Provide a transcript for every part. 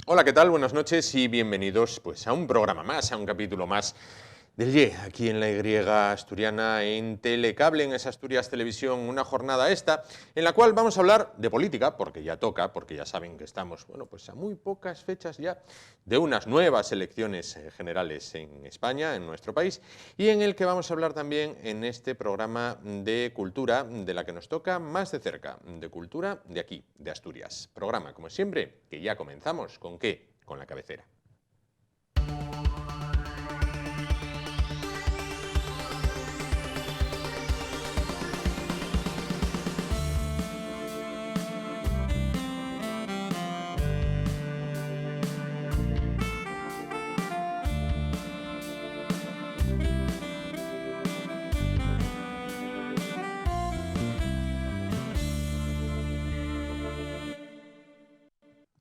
Hola, ¿qué tal? Buenas noches y bienvenidos pues, a un programa más, a un capítulo más del YE, aquí en la Y asturiana, en Telecable, en esa Asturias Televisión, una jornada esta, en la cual vamos a hablar de política, porque ya toca, porque ya saben que estamos, bueno, pues a muy pocas fechas ya de unas nuevas elecciones generales en España, en nuestro país, y en el que vamos a hablar también en este programa de cultura, de la que nos toca más de cerca, de cultura de aquí, de Asturias. Programa, como siempre, que ya comenzamos, ¿con qué? Con la cabecera.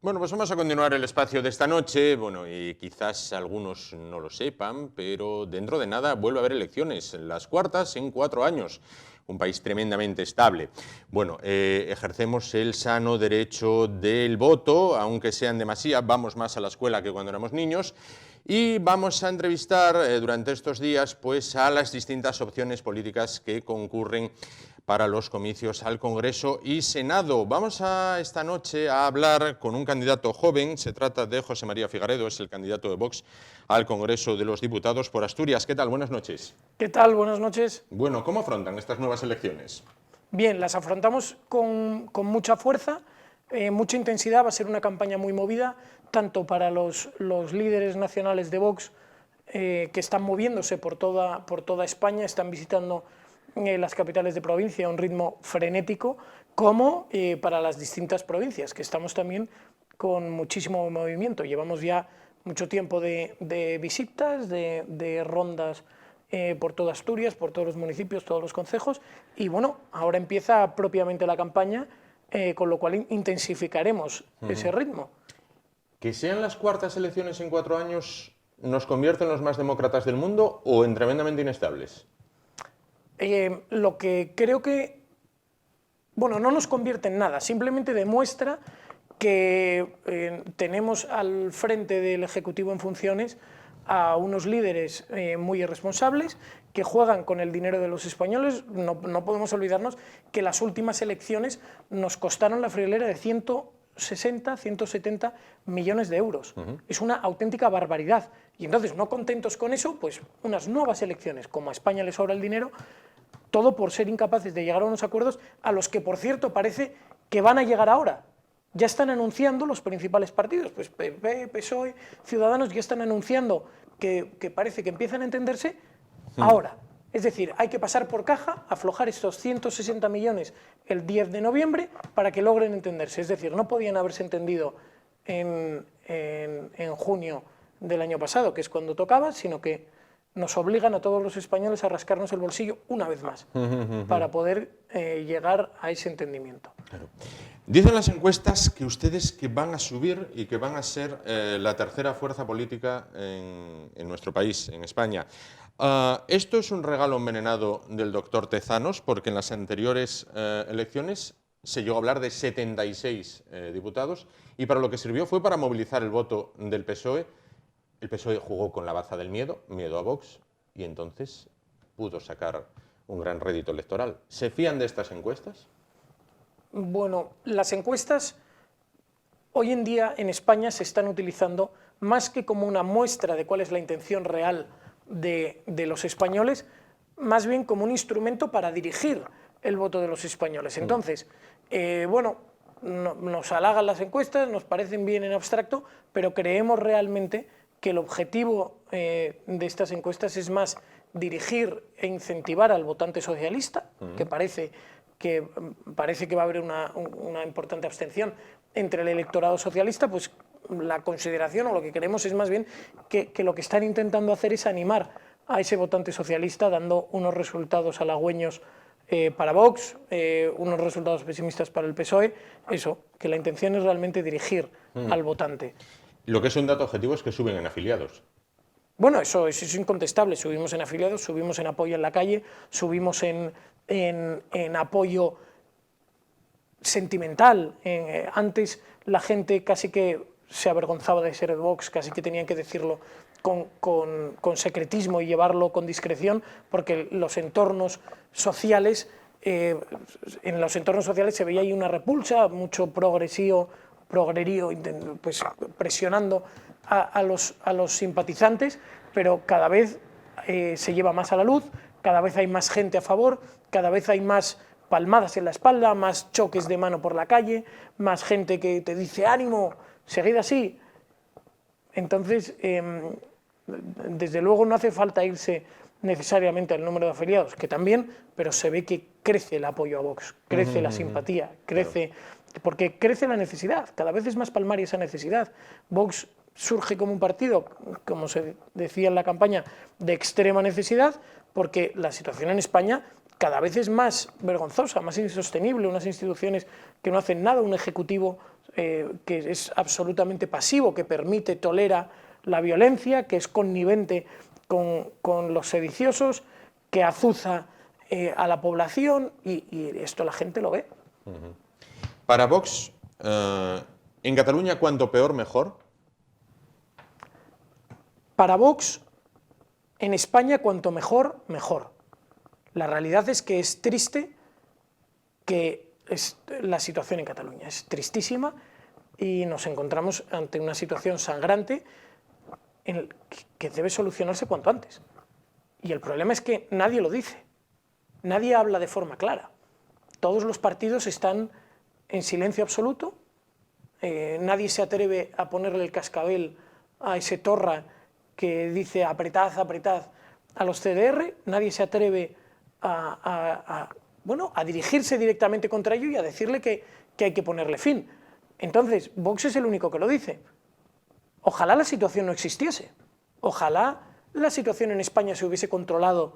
Bueno, pues vamos a continuar el espacio de esta noche, bueno, y quizás algunos no lo sepan, pero dentro de nada vuelve a haber elecciones, las cuartas en 4 años, un país tremendamente estable. Bueno, ejercemos el sano derecho del voto, aunque sean demasiado, vamos más a la escuela que cuando éramos niños, y vamos a entrevistar durante estos días pues, a las distintas opciones políticas que concurren para los comicios al Congreso y Senado. Vamos esta noche a hablar con un candidato joven, se trata de José María Figaredo, es el candidato de Vox al Congreso de los Diputados por Asturias. ¿Qué tal? Buenas noches. ¿Qué tal? Buenas noches. Bueno, ¿cómo afrontan estas nuevas elecciones? Bien, las afrontamos con mucha fuerza, mucha intensidad, va a ser una campaña muy movida, tanto para los líderes nacionales de Vox, que están moviéndose por toda España, están visitando las capitales de provincia a un ritmo frenético, como para las distintas provincias, que estamos también con muchísimo movimiento. Llevamos ya mucho tiempo de visitas, de rondas por toda Asturias, por todos los municipios, todos los concejos, y bueno, ahora empieza propiamente la campaña, con lo cual intensificaremos ese ritmo. ¿Que sean las cuartas elecciones en 4 años nos convierte en los más demócratas del mundo o en tremendamente inestables? Lo que creo que, bueno, no nos convierte en nada, simplemente demuestra que tenemos al frente del Ejecutivo en funciones a unos líderes muy irresponsables que juegan con el dinero de los españoles. No podemos olvidarnos que las últimas elecciones nos costaron la friolera de 160, 170 millones de euros. Es una auténtica barbaridad. Y entonces, no contentos con eso, pues unas nuevas elecciones, como a España le sobra el dinero, todo por ser incapaces de llegar a unos acuerdos a los que, por cierto, parece que van a llegar ahora. Ya están anunciando los principales partidos, pues PP, PSOE, Ciudadanos, ya están anunciando que parece que empiezan a entenderse ahora. Es decir, hay que pasar por caja, aflojar estos 160 millones el 10 de noviembre para que logren entenderse. Es decir, no podían haberse entendido en junio del año pasado, que es cuando tocaba, sino que nos obligan a todos los españoles a rascarnos el bolsillo una vez más para poder llegar a ese entendimiento. Claro. Dicen las encuestas que ustedes que van a subir y que van a ser la tercera fuerza política en nuestro país, en España. ¿Esto es un regalo envenenado del doctor Tezanos? Porque en las anteriores elecciones se llegó a hablar de 76 diputados y para lo que sirvió fue para movilizar el voto del PSOE. El PSOE jugó con la baza del miedo a Vox, y entonces pudo sacar un gran rédito electoral. ¿Se fían de estas encuestas? Bueno, las encuestas hoy en día en España se están utilizando más que como una muestra de cuál es la intención real de los españoles, más bien como un instrumento para dirigir el voto de los españoles. Entonces, bueno, nos halagan las encuestas, nos parecen bien en abstracto, pero creemos realmente que el objetivo de estas encuestas es más dirigir e incentivar al votante socialista, que parece que va a haber una importante abstención entre el electorado socialista. Pues la consideración o lo que queremos es más bien que lo que están intentando hacer es animar a ese votante socialista, dando unos resultados halagüeños para Vox, unos resultados pesimistas para el PSOE. Eso, que la intención es realmente dirigir al votante. Lo que es un dato objetivo es que suben en afiliados. Bueno, eso es incontestable. Subimos en afiliados, subimos en apoyo en la calle, subimos en apoyo sentimental. Antes la gente casi que se avergonzaba de ser de Vox, casi que tenían que decirlo con secretismo y llevarlo con discreción, porque los entornos sociales, en los entornos sociales se veía ahí una repulsa, mucho progrerío, pues, presionando a los simpatizantes, pero cada vez se lleva más a la luz, cada vez hay más gente a favor, cada vez hay más palmadas en la espalda, más choques de mano por la calle, más gente que te dice ánimo, seguid así. Entonces, desde luego no hace falta irse necesariamente al número de afiliados, que también, pero se ve que crece el apoyo a Vox, crece la simpatía, crece, porque crece la necesidad, cada vez es más palmaria esa necesidad. Vox surge como un partido, como se decía en la campaña, de extrema necesidad, porque la situación en España cada vez es más vergonzosa, más insostenible, unas instituciones que no hacen nada, un ejecutivo que es absolutamente pasivo, que permite, tolera la violencia, que es connivente con los sediciosos, que azuza a la población y esto la gente lo ve. Para Vox, en Cataluña, ¿cuánto peor, mejor? Para Vox, en España, cuanto mejor, mejor. La realidad es que es triste que la situación en Cataluña es tristísima y nos encontramos ante una situación sangrante que debe solucionarse cuanto antes. Y el problema es que nadie lo dice, nadie habla de forma clara. Todos los partidos están en silencio absoluto, nadie se atreve a ponerle el cascabel a ese Torra que dice apretad, apretad a los CDR, nadie se atreve a dirigirse directamente contra ello y a decirle que hay que ponerle fin. Entonces, Vox es el único que lo dice. Ojalá la situación no existiese, ojalá la situación en España se hubiese controlado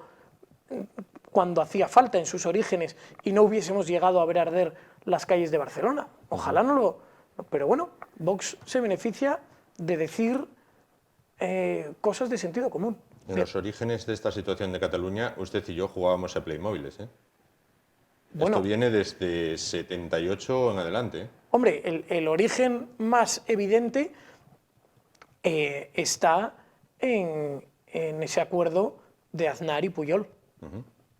cuando hacía falta en sus orígenes y no hubiésemos llegado a ver arder las calles de Barcelona. Ojalá no lo... Pero bueno, Vox se beneficia de decir cosas de sentido común. En los orígenes de esta situación de Cataluña, usted y yo jugábamos a Playmobiles, ¿eh? Bueno, esto viene desde 78 en adelante. Hombre, el origen más evidente está en ese acuerdo de Aznar y Pujol.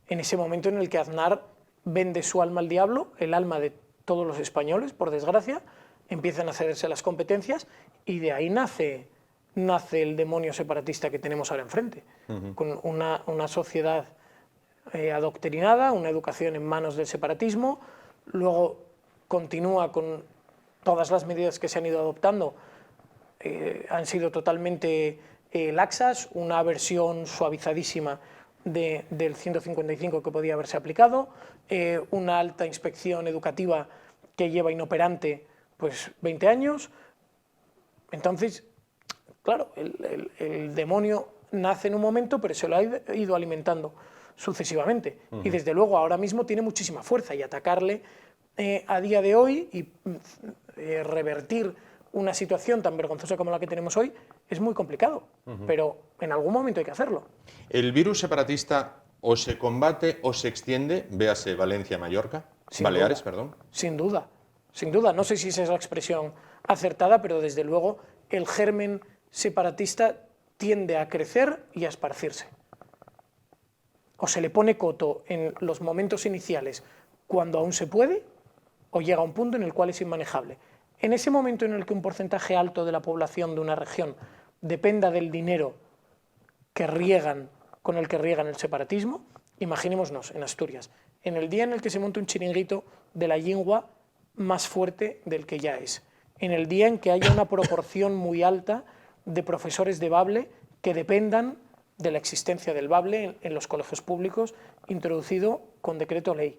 En ese momento en el que Aznar vende su alma al diablo, el alma de todos los españoles, por desgracia, empiezan a cederse las competencias y de ahí nace el demonio separatista que tenemos ahora enfrente, con una sociedad adoctrinada, una educación en manos del separatismo, luego continúa con todas las medidas que se han ido adoptando, han sido totalmente laxas, una versión suavizadísima del 155 que podía haberse aplicado, una alta inspección educativa que lleva inoperante pues 20 años. Entonces, claro, el demonio nace en un momento, pero se lo ha ido alimentando sucesivamente. Y desde luego ahora mismo tiene muchísima fuerza y atacarle a día de hoy y revertir una situación tan vergonzosa como la que tenemos hoy es muy complicado, pero en algún momento hay que hacerlo. ¿El virus separatista o se combate o se extiende? Véase Valencia-Mallorca, Baleares, perdón. Sin duda, sin duda. No sé si esa es la expresión acertada, pero desde luego el germen separatista tiende a crecer y a esparcirse. O se le pone coto en los momentos iniciales cuando aún se puede, o llega a un punto en el cual es inmanejable. En ese momento en el que un porcentaje alto de la población de una región dependa del dinero con el que riegan el separatismo, imaginémonos en Asturias, en el día en el que se monte un chiringuito de la lengua más fuerte del que ya es, en el día en que haya una proporción muy alta de profesores de Bable que dependan de la existencia del Bable en los colegios públicos, introducido con decreto ley,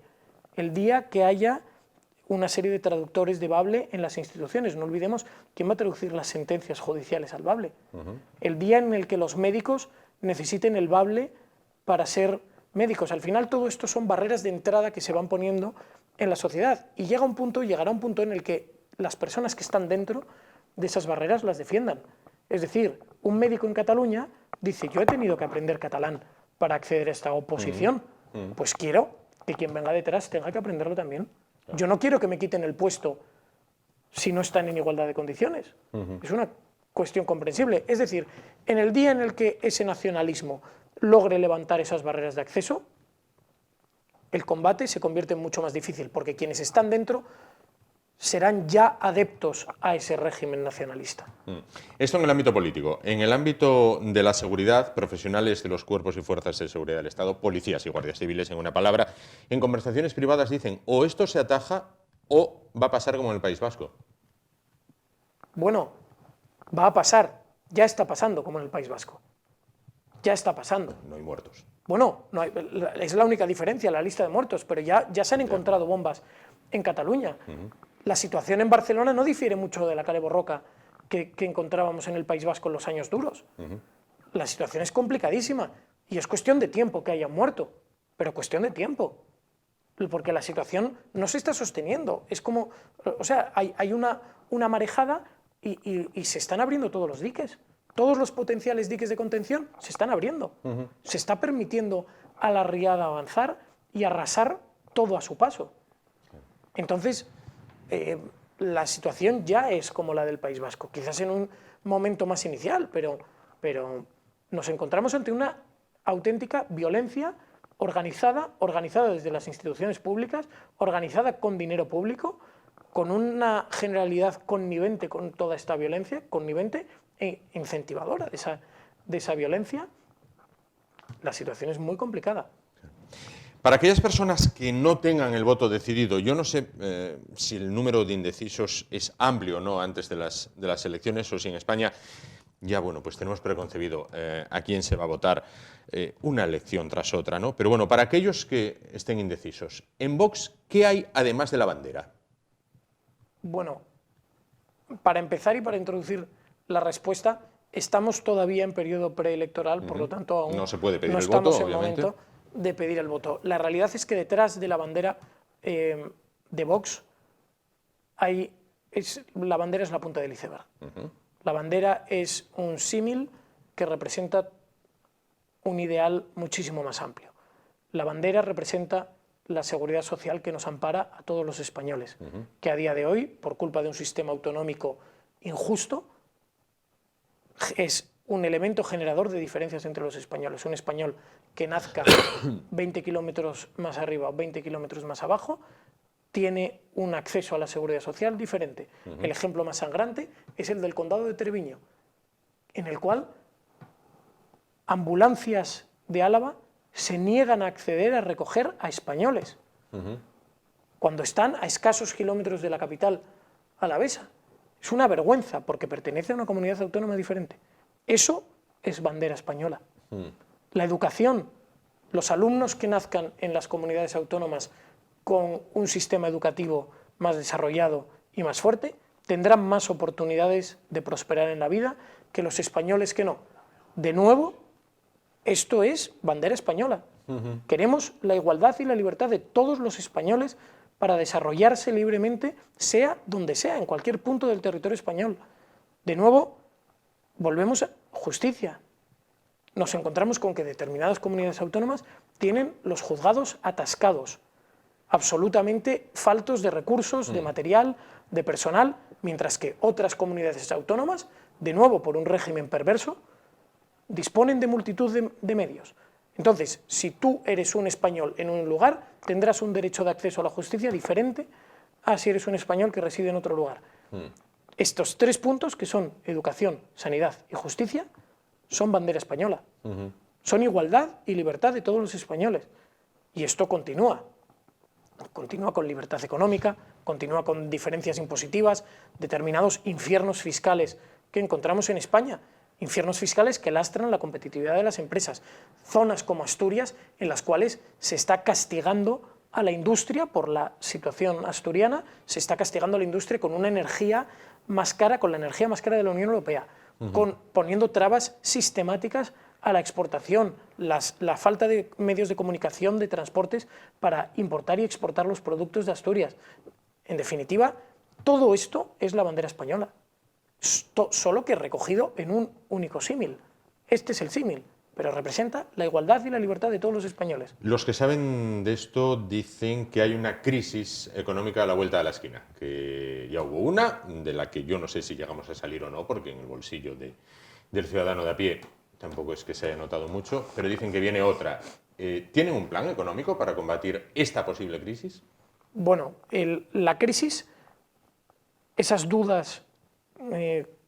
el día que haya una serie de traductores de Bable en las instituciones. No olvidemos quién va a traducir las sentencias judiciales al Bable. El día en el que los médicos necesiten el Bable para ser médicos. Al final todo esto son barreras de entrada que se van poniendo en la sociedad y llegará un punto en el que las personas que están dentro de esas barreras las defiendan. Es decir, un médico en Cataluña dice: yo he tenido que aprender catalán para acceder a esta oposición, pues quiero que quien venga detrás tenga que aprenderlo también. Yo no quiero que me quiten el puesto si no están en igualdad de condiciones. Es una cuestión comprensible. Es decir, en el día en el que ese nacionalismo logre levantar esas barreras de acceso, el combate se convierte en mucho más difícil, porque quienes están dentro serán ya adeptos a ese régimen nacionalista. Esto en el ámbito político. En el ámbito de la seguridad, profesionales de los cuerpos y fuerzas de seguridad del Estado, policías y guardias civiles, en una palabra, en conversaciones privadas dicen o esto se ataja o va a pasar como en el País Vasco. Bueno, va a pasar, ya está pasando como en el País Vasco. Ya está pasando. No hay muertos. Bueno, no hay, es la única diferencia, la lista de muertos, pero ya se han encontrado bombas en Cataluña. La situación en Barcelona no difiere mucho de la Kale Borroka que encontrábamos en el País Vasco en los años duros. La situación es complicadísima y es cuestión de tiempo que hayan muerto, pero cuestión de tiempo, porque la situación no se está sosteniendo. Es como, o sea, hay una marejada y se están abriendo todos los diques. Todos los potenciales diques de contención se están abriendo. Se está permitiendo a la riada avanzar y arrasar todo a su paso. Entonces, la situación ya es como la del País Vasco, quizás en un momento más inicial, pero nos encontramos ante una auténtica violencia organizada desde las instituciones públicas, organizada con dinero público, con una generalidad connivente con toda esta violencia, connivente e incentivadora de esa violencia. La situación es muy complicada. Para aquellas personas que no tengan el voto decidido, yo no sé si el número de indecisos es amplio o no antes de las elecciones, o si en España ya, bueno, pues tenemos preconcebido a quién se va a votar una elección tras otra, ¿no? Pero bueno, para aquellos que estén indecisos, en Vox, ¿qué hay además de la bandera? Bueno, para empezar y para introducir la respuesta, estamos todavía en periodo preelectoral, por lo tanto aún no se puede pedir no el estamos voto, en el obviamente. momento de pedir el voto. La realidad es que detrás de la bandera de Vox la bandera es la punta del iceberg. La bandera es un símil que representa un ideal muchísimo más amplio. La bandera representa la seguridad social que nos ampara a todos los españoles, que a día de hoy, por culpa de un sistema autonómico injusto, es un elemento generador de diferencias entre los españoles. Un español que nazca 20 kilómetros más arriba o 20 kilómetros más abajo tiene un acceso a la seguridad social diferente. El ejemplo más sangrante es el del condado de Treviño, en el cual ambulancias de Álava se niegan a acceder a recoger a españoles cuando están a escasos kilómetros de la capital alavesa. Es una vergüenza porque pertenece a una comunidad autónoma diferente. Eso es bandera española. La educación, los alumnos que nazcan en las comunidades autónomas con un sistema educativo más desarrollado y más fuerte, tendrán más oportunidades de prosperar en la vida que los españoles que no. De nuevo, esto es bandera española. Queremos la igualdad y la libertad de todos los españoles para desarrollarse libremente, sea donde sea, en cualquier punto del territorio español. De nuevo, volvemos a justicia. Nos encontramos con que determinadas comunidades autónomas tienen los juzgados atascados, absolutamente faltos de recursos, de material, de personal, mientras que otras comunidades autónomas, de nuevo por un régimen perverso, disponen de multitud de medios. Entonces, si tú eres un español en un lugar, tendrás un derecho de acceso a la justicia diferente a si eres un español que reside en otro lugar. Estos tres puntos, que son educación, sanidad y justicia, son bandera española. Son igualdad y libertad de todos los españoles. Y esto continúa. Continúa con libertad económica, continúa con diferencias impositivas, determinados infiernos fiscales que encontramos en España. Infiernos fiscales que lastran la competitividad de las empresas. Zonas como Asturias en las cuales se está castigando a la industria por la situación asturiana, se está castigando a la industria con una energía más cara, con la energía más cara de la Unión Europea, poniendo trabas sistemáticas a la exportación, la falta de medios de comunicación, de transportes para importar y exportar los productos de Asturias. En definitiva, todo esto es la bandera española. Solo que recogido en un único símil. Este es el símil, pero representa la igualdad y la libertad de todos los españoles. Los que saben de esto dicen que hay una crisis económica a la vuelta de la esquina, que ya hubo una, de la que yo no sé si llegamos a salir o no, porque en el bolsillo del ciudadano de a pie tampoco es que se haya notado mucho, pero dicen que viene otra. ¿Tienen un plan económico para combatir esta posible crisis? Bueno, la crisis, esas dudas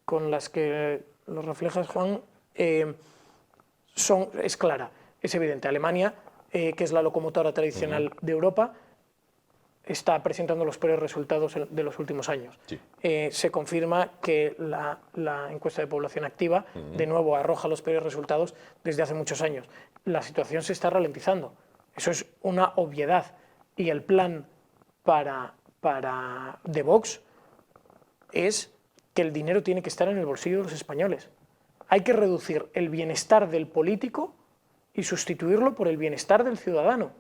con las que lo reflejas, Juan, es clara, es evidente. Alemania, que es la locomotora tradicional de Europa, está presentando los peores resultados de los últimos años. Sí. Se confirma que la encuesta de población activa, de nuevo, arroja los peores resultados desde hace muchos años. La situación se está ralentizando. Eso es una obviedad. Y el plan de Vox es que el dinero tiene que estar en el bolsillo de los españoles. Hay que reducir el bienestar del político y sustituirlo por el bienestar del ciudadano.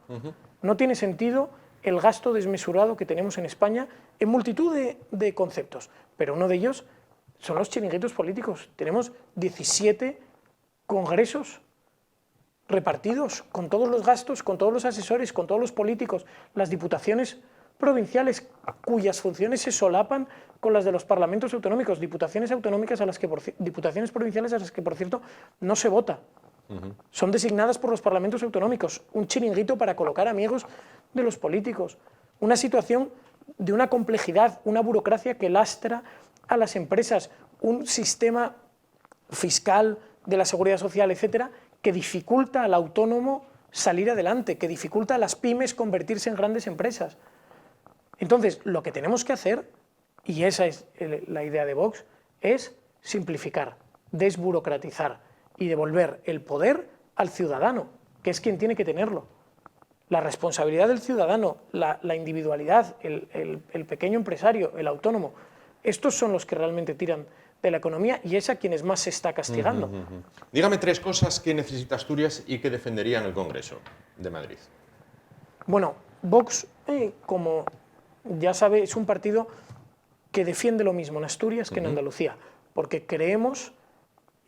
No tiene sentido el gasto desmesurado que tenemos en España en multitud de conceptos, pero uno de ellos son los chiringuitos políticos. Tenemos 17 congresos repartidos con todos los gastos, con todos los asesores, con todos los políticos, las diputaciones provinciales cuyas funciones se solapan con las de los parlamentos autonómicos, diputaciones provinciales a las que, por cierto, no se vota. Son designadas por los parlamentos autonómicos, un chiringuito para colocar amigos de los políticos, una situación de una complejidad, una burocracia que lastra a las empresas, un sistema fiscal de la seguridad social, etcétera, que dificulta al autónomo salir adelante, que dificulta a las pymes convertirse en grandes empresas. Entonces, lo que tenemos que hacer, y esa es la idea de Vox, es simplificar, desburocratizar y devolver el poder al ciudadano, que es quien tiene que tenerlo. La responsabilidad del ciudadano, la individualidad, el pequeño empresario, el autónomo, estos son los que realmente tiran de la economía y es a quienes más se está castigando. Dígame 3 cosas que necesita Asturias y que defendería en el Congreso de Madrid. Bueno, Vox, como ya sabe, es un partido que defiende lo mismo en Asturias que en Andalucía, porque creemos,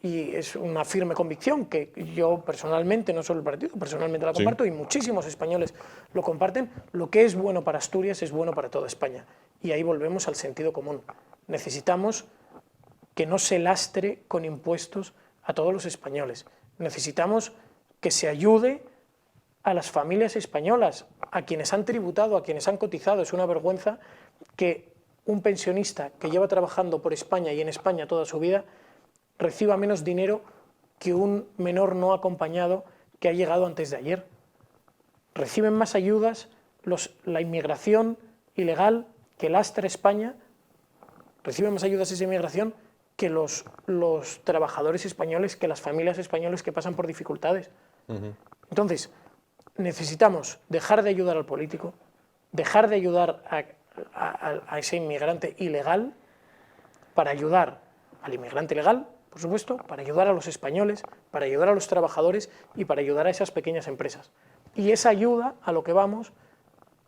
y es una firme convicción que yo personalmente, no solo el partido, personalmente la comparto, y muchísimos españoles lo comparten, lo que es bueno para Asturias es bueno para toda España. Y ahí volvemos al sentido común. Necesitamos que no se lastre con impuestos a todos los españoles. Necesitamos que se ayude a las familias españolas, a quienes han tributado, a quienes han cotizado. Es una vergüenza que un pensionista que lleva trabajando por España y en España toda su vida reciba menos dinero que un menor no acompañado que ha llegado antes de ayer. Reciben más ayudas la inmigración ilegal que lastra España, reciben más ayudas esa inmigración que los trabajadores españoles, que las familias españolas que pasan por dificultades. Entonces, necesitamos dejar de ayudar al político, dejar de ayudar a ese inmigrante ilegal para ayudar al inmigrante legal, por supuesto, para ayudar a los españoles, para ayudar a los trabajadores y para ayudar a esas pequeñas empresas. Y esa ayuda, a lo que vamos,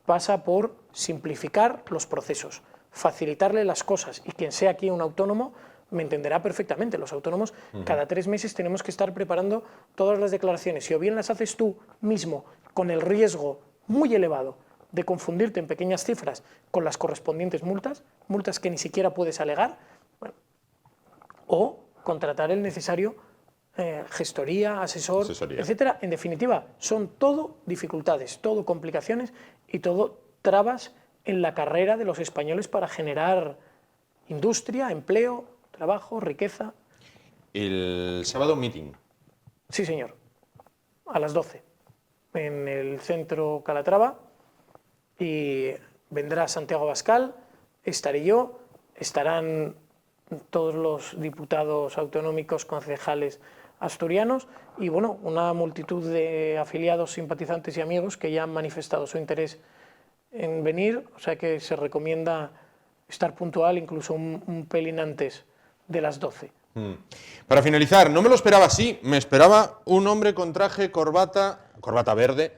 pasa por simplificar los procesos, facilitarle las cosas, y quien sea aquí un autónomo me entenderá perfectamente. Los autónomos cada 3 meses tenemos que estar preparando todas las declaraciones, y o bien las haces tú mismo con el riesgo muy elevado de confundirte en pequeñas cifras con las correspondientes multas que ni siquiera puedes alegar, bueno, o contratar el necesario gestoría, asesoría, etcétera. En definitiva, son todo dificultades, todo complicaciones y todo trabas en la carrera de los españoles para generar industria, empleo, trabajo, riqueza. El sábado meeting. Sí, señor. A las 12. En el centro Calatrava. Y vendrá Santiago Abascal, estaré yo, estarán todos los diputados autonómicos, concejales asturianos y bueno, una multitud de afiliados, simpatizantes y amigos que ya han manifestado su interés en venir, o sea que se recomienda estar puntual, incluso un pelín antes de las 12. Para finalizar, no me lo esperaba así, me esperaba un hombre con traje, corbata verde,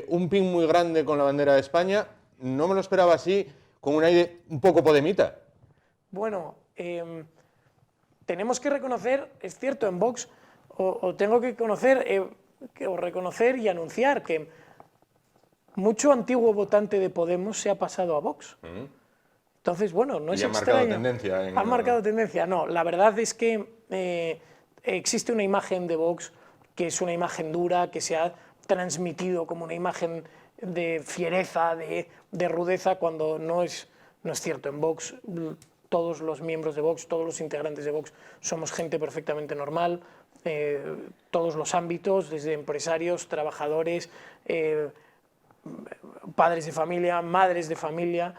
un pin muy grande con la bandera de España, no me lo esperaba así, con un aire un poco podemita. Bueno, tenemos que reconocer, es cierto, en Vox, o tengo que reconocer y anunciar que mucho antiguo votante de Podemos se ha pasado a Vox. Entonces, bueno, no es y han extraño. marcado tendencia. Han marcado tendencia, no. La verdad es que existe una imagen de Vox que es una imagen dura, que se ha transmitido como una imagen de fiereza, de rudeza, cuando no es cierto. En Vox, todos los miembros de Vox, todos los integrantes de Vox, somos gente perfectamente normal, todos los ámbitos, desde empresarios, trabajadores, padres de familia, madres de familia,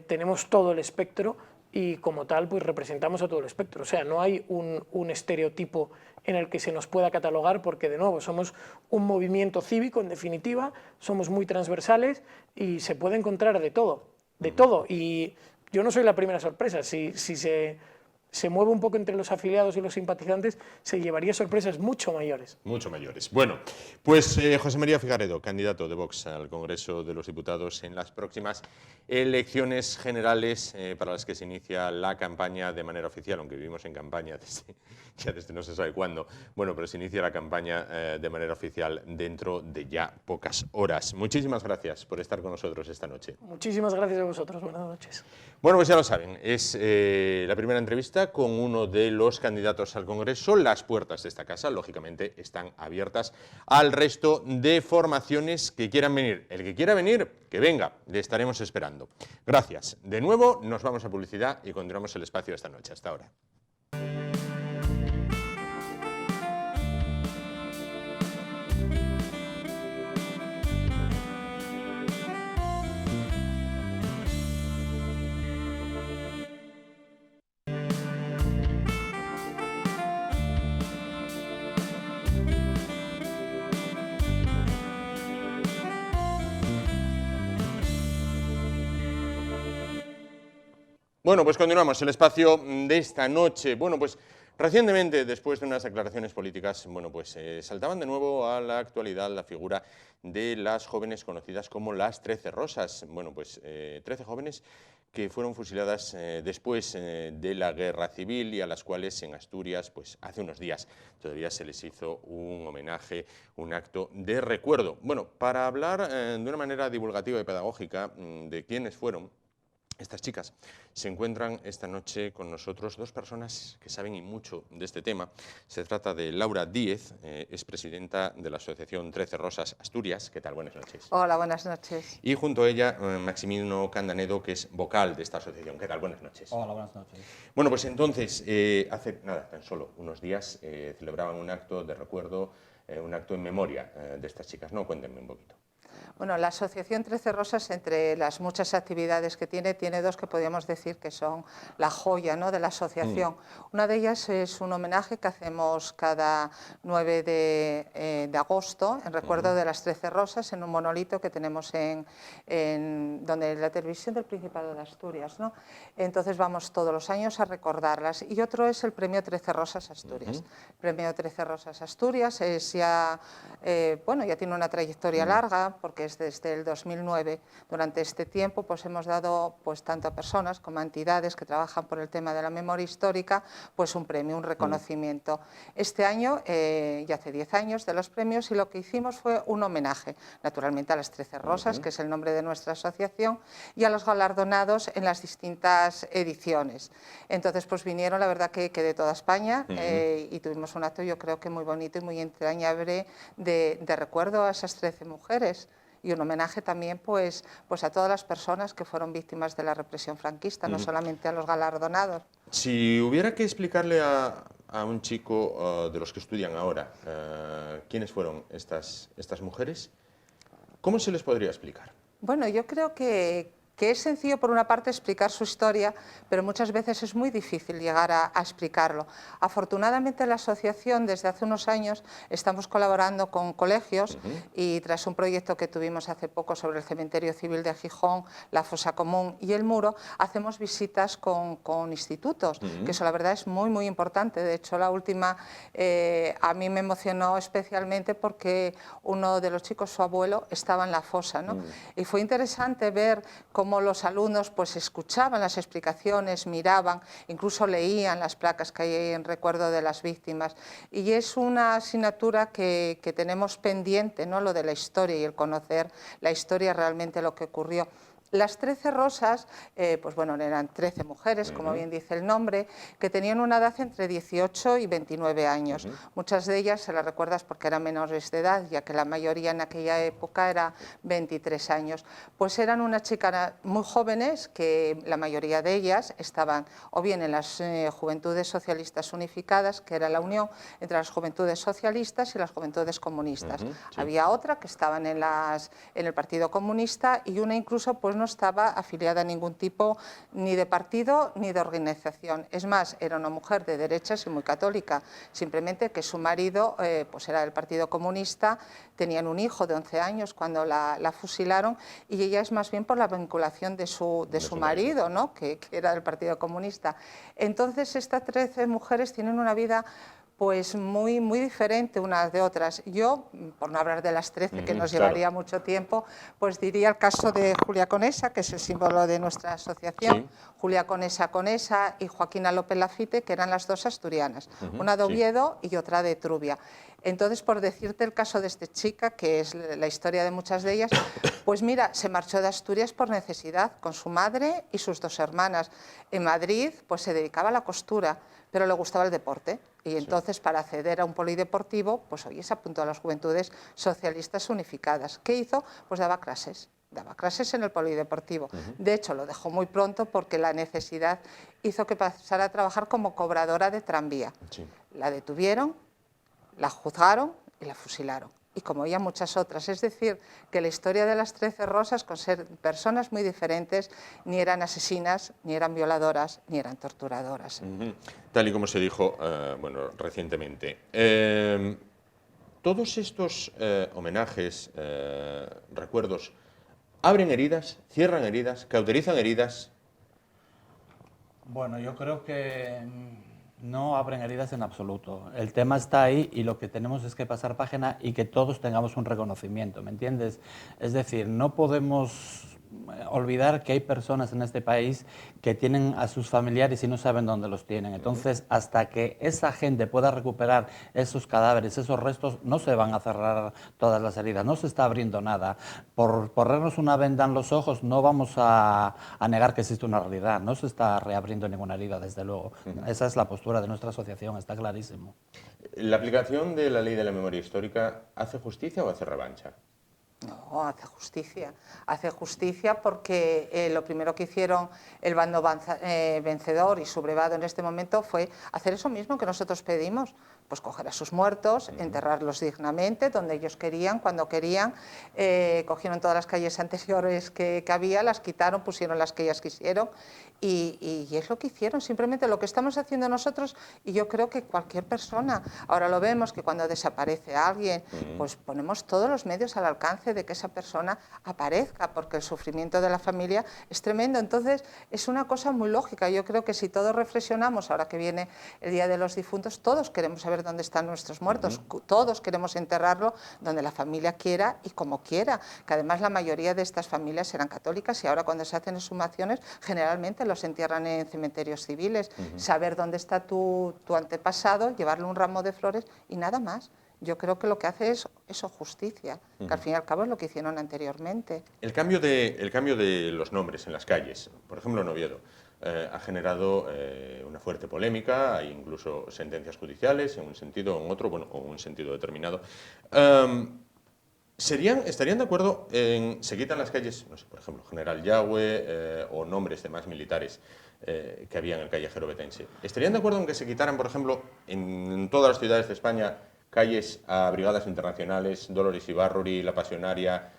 tenemos todo el espectro y como tal pues representamos a todo el espectro. O sea, no hay un estereotipo en el que se nos pueda catalogar porque, de nuevo, somos un movimiento cívico, en definitiva, somos muy transversales y se puede encontrar de todo, de todo. Y yo no soy la primera sorpresa. Si se mueve un poco entre los afiliados y los simpatizantes, se llevaría sorpresas mucho mayores. Mucho mayores. Bueno, pues José María Figaredo, candidato de Vox al Congreso de los Diputados en las próximas elecciones generales para las que se inicia la campaña de manera oficial, aunque vivimos en campaña desde no se sabe cuándo. Bueno, pero se inicia la campaña de manera oficial dentro de ya pocas horas. Muchísimas gracias por estar con nosotros esta noche. Muchísimas gracias a vosotros. Buenas noches. Bueno, pues ya lo saben, es la primera entrevista con uno de los candidatos al Congreso. Las puertas de esta casa, lógicamente, están abiertas al resto de formaciones que quieran venir. El que quiera venir, que venga, le estaremos esperando. Gracias. De nuevo, nos vamos a publicidad y continuamos el espacio esta noche. Hasta ahora. Bueno, pues continuamos el espacio de esta noche. Bueno, pues recientemente, después de unas declaraciones políticas, bueno, pues saltaban de nuevo a la actualidad la figura de las jóvenes conocidas como las 13 Rosas. Bueno, pues 13 jóvenes que fueron fusiladas después de la Guerra Civil y a las cuales en Asturias, pues hace unos días, todavía se les hizo un homenaje, un acto de recuerdo. Bueno, para hablar de una manera divulgativa y pedagógica de quiénes fueron estas chicas, se encuentran esta noche con nosotros dos personas que saben y mucho de este tema. Se trata de Laura Díez, es presidenta de la Asociación 13 Rosas Asturias. ¿Qué tal? Buenas noches. Hola, buenas noches. Y junto a ella, Maximino Candanedo, que es vocal de esta asociación. ¿Qué tal? Buenas noches. Hola, buenas noches. Bueno, pues entonces, hace nada, tan solo unos días, celebraban un acto de recuerdo, un acto en memoria de estas chicas, ¿no? Cuéntenme un poquito. Bueno, la Asociación 13 Rosas, entre las muchas actividades que tiene dos que podríamos decir que son la joya, ¿no?, de la asociación. Una de ellas es un homenaje que hacemos cada 9 de agosto en recuerdo de las 13 Rosas en un monolito que tenemos donde la televisión del Principado de Asturias, ¿no? Entonces vamos todos los años a recordarlas. Y otro es el Premio 13 Rosas Asturias. El Premio 13 Rosas Asturias es ya, bueno, ya tiene una trayectoria larga porque es desde el 2009. Durante este tiempo pues hemos dado pues tanto a personas como a entidades que trabajan por el tema de la memoria histórica pues un premio, un reconocimiento. Este año, ya hace 10 años de los premios, y lo que hicimos fue un homenaje, naturalmente a las 13 Rosas, que es el nombre de nuestra asociación, y a los galardonados en las distintas ediciones. Entonces pues vinieron, la verdad que de toda España, y tuvimos un acto yo creo que muy bonito y muy entrañable de recuerdo a esas 13 mujeres. Y un homenaje también pues a todas las personas que fueron víctimas de la represión franquista, no solamente a los galardonados. Si hubiera que explicarle a un chico de los que estudian ahora quiénes fueron estas mujeres, ¿cómo se les podría explicar? Bueno, yo creo que es sencillo por una parte explicar su historia, pero muchas veces es muy difícil llegar a explicarlo. Afortunadamente la asociación desde hace unos años estamos colaborando con colegios y tras un proyecto que tuvimos hace poco sobre el cementerio civil de Gijón, la fosa común y el muro, hacemos visitas con institutos, que eso la verdad es muy muy importante. De hecho la última a mí me emocionó especialmente porque uno de los chicos, su abuelo, estaba en la fosa, ¿no? Y fue interesante ver cómo los alumnos pues escuchaban las explicaciones, miraban, incluso leían las placas que hay en recuerdo de las víctimas. Y es una asignatura que tenemos pendiente, ¿no?, lo de la historia y el conocer la historia, realmente lo que ocurrió. Las 13 rosas, pues bueno, eran 13 mujeres, como bien dice el nombre, que tenían una edad entre 18 y 29 años. Muchas de ellas se las recuerdas porque eran menores de edad, ya que la mayoría en aquella época era 23 años. Pues eran unas chicas muy jóvenes, que la mayoría de ellas estaban o bien en las Juventudes Socialistas Unificadas, que era la unión entre las Juventudes Socialistas y las Juventudes Comunistas. Había otra que estaban en el Partido Comunista y una incluso pues no estaba afiliada a ningún tipo ni de partido ni de organización. Es más, era una mujer de derechas y muy católica, simplemente que su marido pues era del Partido Comunista, tenían un hijo de 11 años cuando la fusilaron, y ella es más bien por la vinculación de su marido, ¿no? que era del Partido Comunista. Entonces estas 13 mujeres tienen una vida pues muy diferente unas de otras. Yo, por no hablar de las 13, que nos llevaría mucho tiempo, pues diría el caso de Julia Conesa, que es el símbolo de nuestra asociación, Julia Conesa y Joaquina López Lafite, que eran las dos asturianas, una de Oviedo y otra de Trubia. Entonces, por decirte el caso de esta chica, que es la historia de muchas de ellas, pues mira, se marchó de Asturias por necesidad, con su madre y sus dos hermanas. En Madrid, pues se dedicaba a la costura, pero le gustaba el deporte. Y entonces, para acceder a un polideportivo, pues oye, se apuntó a las Juventudes Socialistas Unificadas. ¿Qué hizo? Pues daba clases en el polideportivo. De hecho, lo dejó muy pronto porque la necesidad hizo que pasara a trabajar como cobradora de tranvía. La detuvieron, la juzgaron y la fusilaron. Y como ella, muchas otras. Es decir, que la historia de las 13 rosas, con ser personas muy diferentes, ni eran asesinas, ni eran violadoras, ni eran torturadoras. Tal y como se dijo bueno, recientemente. Todos estos homenajes, recuerdos, ¿abren heridas, cierran heridas, cauterizan heridas? Bueno, yo creo que no abren heridas en absoluto. El tema está ahí y lo que tenemos es que pasar página y que todos tengamos un reconocimiento, ¿me entiendes? Es decir, no podemos olvidar que hay personas en este país que tienen a sus familiares y no saben dónde los tienen. Entonces, hasta que esa gente pueda recuperar esos cadáveres, esos restos, no se van a cerrar todas las heridas, no se está abriendo nada. Por ponernos una venda en los ojos no vamos a negar que existe una realidad, no se está reabriendo ninguna herida, desde luego. Esa es la postura de nuestra asociación, está clarísimo. ¿La aplicación de la ley de la memoria histórica hace justicia o hace revancha? No, hace justicia porque lo primero que hicieron el bando vencedor y sublevado en este momento fue hacer eso mismo que nosotros pedimos, pues coger a sus muertos, enterrarlos dignamente, donde ellos querían, cuando querían, cogieron todas las calles anteriores que había, las quitaron, pusieron las que ellas quisieron y es lo que hicieron, simplemente lo que estamos haciendo nosotros, y yo creo que cualquier persona, ahora lo vemos que cuando desaparece alguien, pues ponemos todos los medios al alcance de que esa persona aparezca, porque el sufrimiento de la familia es tremendo. Entonces es una cosa muy lógica. Yo creo que si todos reflexionamos, ahora que viene el Día de los Difuntos, todos queremos saber dónde están nuestros muertos, todos queremos enterrarlo donde la familia quiera y como quiera, que además la mayoría de estas familias eran católicas y ahora cuando se hacen exhumaciones generalmente los entierran en cementerios civiles. Saber dónde está tu antepasado, llevarle un ramo de flores y nada más. Yo creo que lo que hace es eso, justicia, que al fin y al cabo es lo que hicieron anteriormente. El cambio de los nombres en las calles, por ejemplo en Oviedo, ha generado una fuerte polémica, hay incluso sentencias judiciales en un sentido o en otro, bueno, o en un sentido determinado. ¿Estarían de acuerdo en se quitan las calles, no sé, por ejemplo, General Yagüe o nombres de más militares que había en el callejero betense? ¿Estarían de acuerdo en que se quitaran, por ejemplo, en todas las ciudades de España, calles a brigadas internacionales, Dolores Ibarruri, La Pasionaria,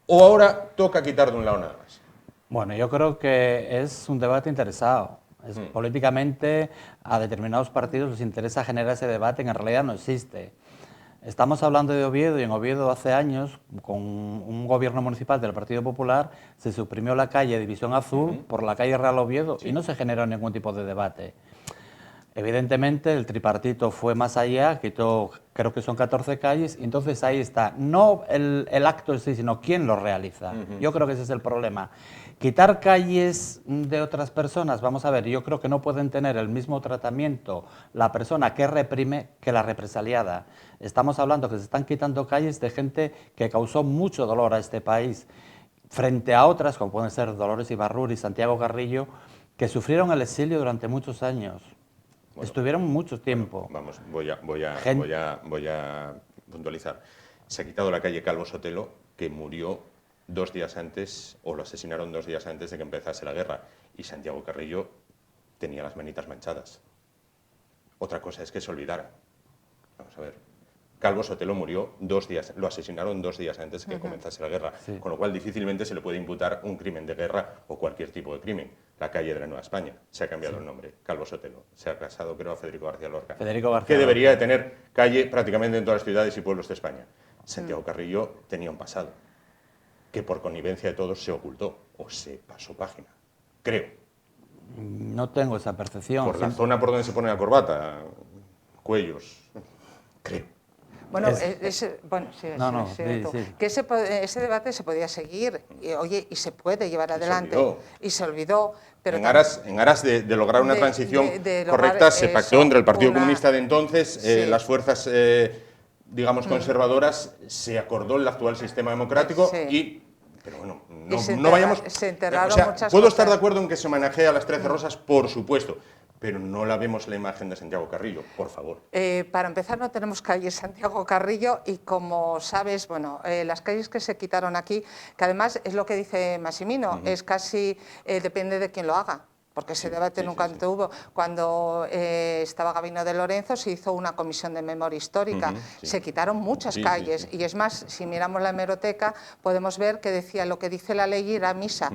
o ahora toca quitar de un lado nada más? Bueno, yo creo que es un debate interesado. Políticamente a determinados partidos les interesa generar ese debate que en realidad no existe. Estamos hablando de Oviedo y en Oviedo hace años, con un gobierno municipal del Partido Popular, se suprimió la calle División Azul por la calle Real Oviedo y no se generó ningún tipo de debate. Evidentemente el tripartito fue más allá, quitó, creo que son 14 calles, y entonces ahí está, no el acto en sí, sino quién lo realiza. Yo creo que ese es el problema. Quitar calles de otras personas, vamos a ver, yo creo que no pueden tener el mismo tratamiento la persona que reprime que la represaliada. Estamos hablando que se están quitando calles de gente que causó mucho dolor a este país. frente a otras, como pueden ser Dolores Ibarruri y Santiago Carrillo, que sufrieron el exilio durante muchos años. Bueno, estuvieron mucho tiempo. Vamos, voy a puntualizar. Se ha quitado la calle Calvo Sotelo, que murió 2 días antes, o lo asesinaron 2 días antes de que empezase la guerra, y Santiago Carrillo tenía las manitas manchadas. Otra cosa es que se olvidara. Vamos a ver. Calvo Sotelo murió 2 días, lo asesinaron 2 días antes de que comenzase la guerra, sí. Con lo cual difícilmente se le puede imputar un crimen de guerra o cualquier tipo de crimen. La calle de la Nueva España, se ha cambiado el nombre, Calvo Sotelo, se ha casado creo a Federico García Lorca, que debería de tener calle prácticamente en todas las ciudades y pueblos de España. Santiago Carrillo tenía un pasado, que por connivencia de todos se ocultó o se pasó página, creo. No tengo esa percepción. Por la zona por donde se pone la corbata, cuellos, creo. Bueno, que ese debate se podía seguir, y se puede llevar adelante, y se olvidó. Pero en aras de lograr una transición correcta, se pactó entre el Partido Comunista de entonces, las fuerzas, digamos, conservadoras, se acordó el actual sistema democrático pero bueno, no vayamos... Se enterraron muchas puedo cosas. Estar de acuerdo en que se homenajee a las 13 Rosas, por supuesto, pero no la vemos la imagen de Santiago Carrillo, por favor. Para empezar, no tenemos calle Santiago Carrillo y, como sabes, bueno, las calles que se quitaron aquí, que además es lo que dice Massimino, es casi, depende de quién lo haga. Porque ese debate nunca tuvo. Cuando estaba Gabino de Lorenzo se hizo una comisión de memoria histórica, se quitaron muchas calles, y es más, si miramos la hemeroteca podemos ver que decía lo que dice la ley era misa,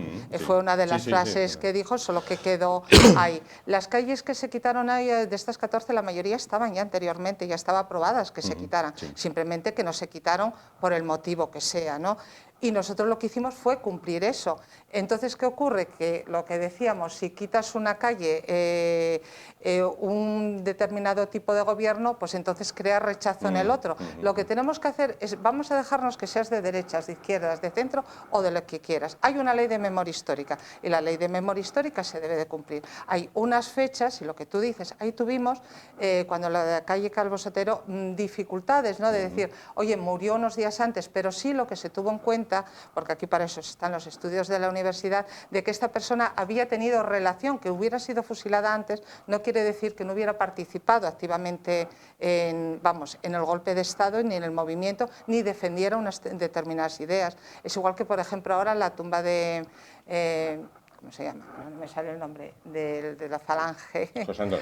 fue una de las frases que dijo, solo que quedó ahí. Las calles que se quitaron ahí, de estas 14, la mayoría estaban ya anteriormente, ya estaban aprobadas que se quitaran, simplemente que no se quitaron por el motivo que sea, ¿no? Y nosotros lo que hicimos fue cumplir eso. Entonces, ¿qué ocurre? Que lo que decíamos, si quitas una calle, un determinado tipo de gobierno, pues entonces crea rechazo en el otro. Lo que tenemos que hacer es, vamos a dejarnos que seas de derechas, de izquierdas, de centro o de lo que quieras. Hay una ley de memoria histórica y la ley de memoria histórica se debe de cumplir. Hay unas fechas, y lo que tú dices, ahí tuvimos, cuando la calle Calvo Sotelo, dificultades, ¿no? De decir, oye, murió unos días antes, pero sí lo que se tuvo en cuenta, porque aquí para eso están los estudios de la universidad, de que esta persona había tenido relación, que hubiera sido fusilada antes, no quiere decir que no hubiera participado activamente en el golpe de Estado, ni en el movimiento, ni defendiera unas determinadas ideas. Es igual que, por ejemplo, ahora la tumba de... ¿cómo se llama? No me sale el nombre, de la Falange.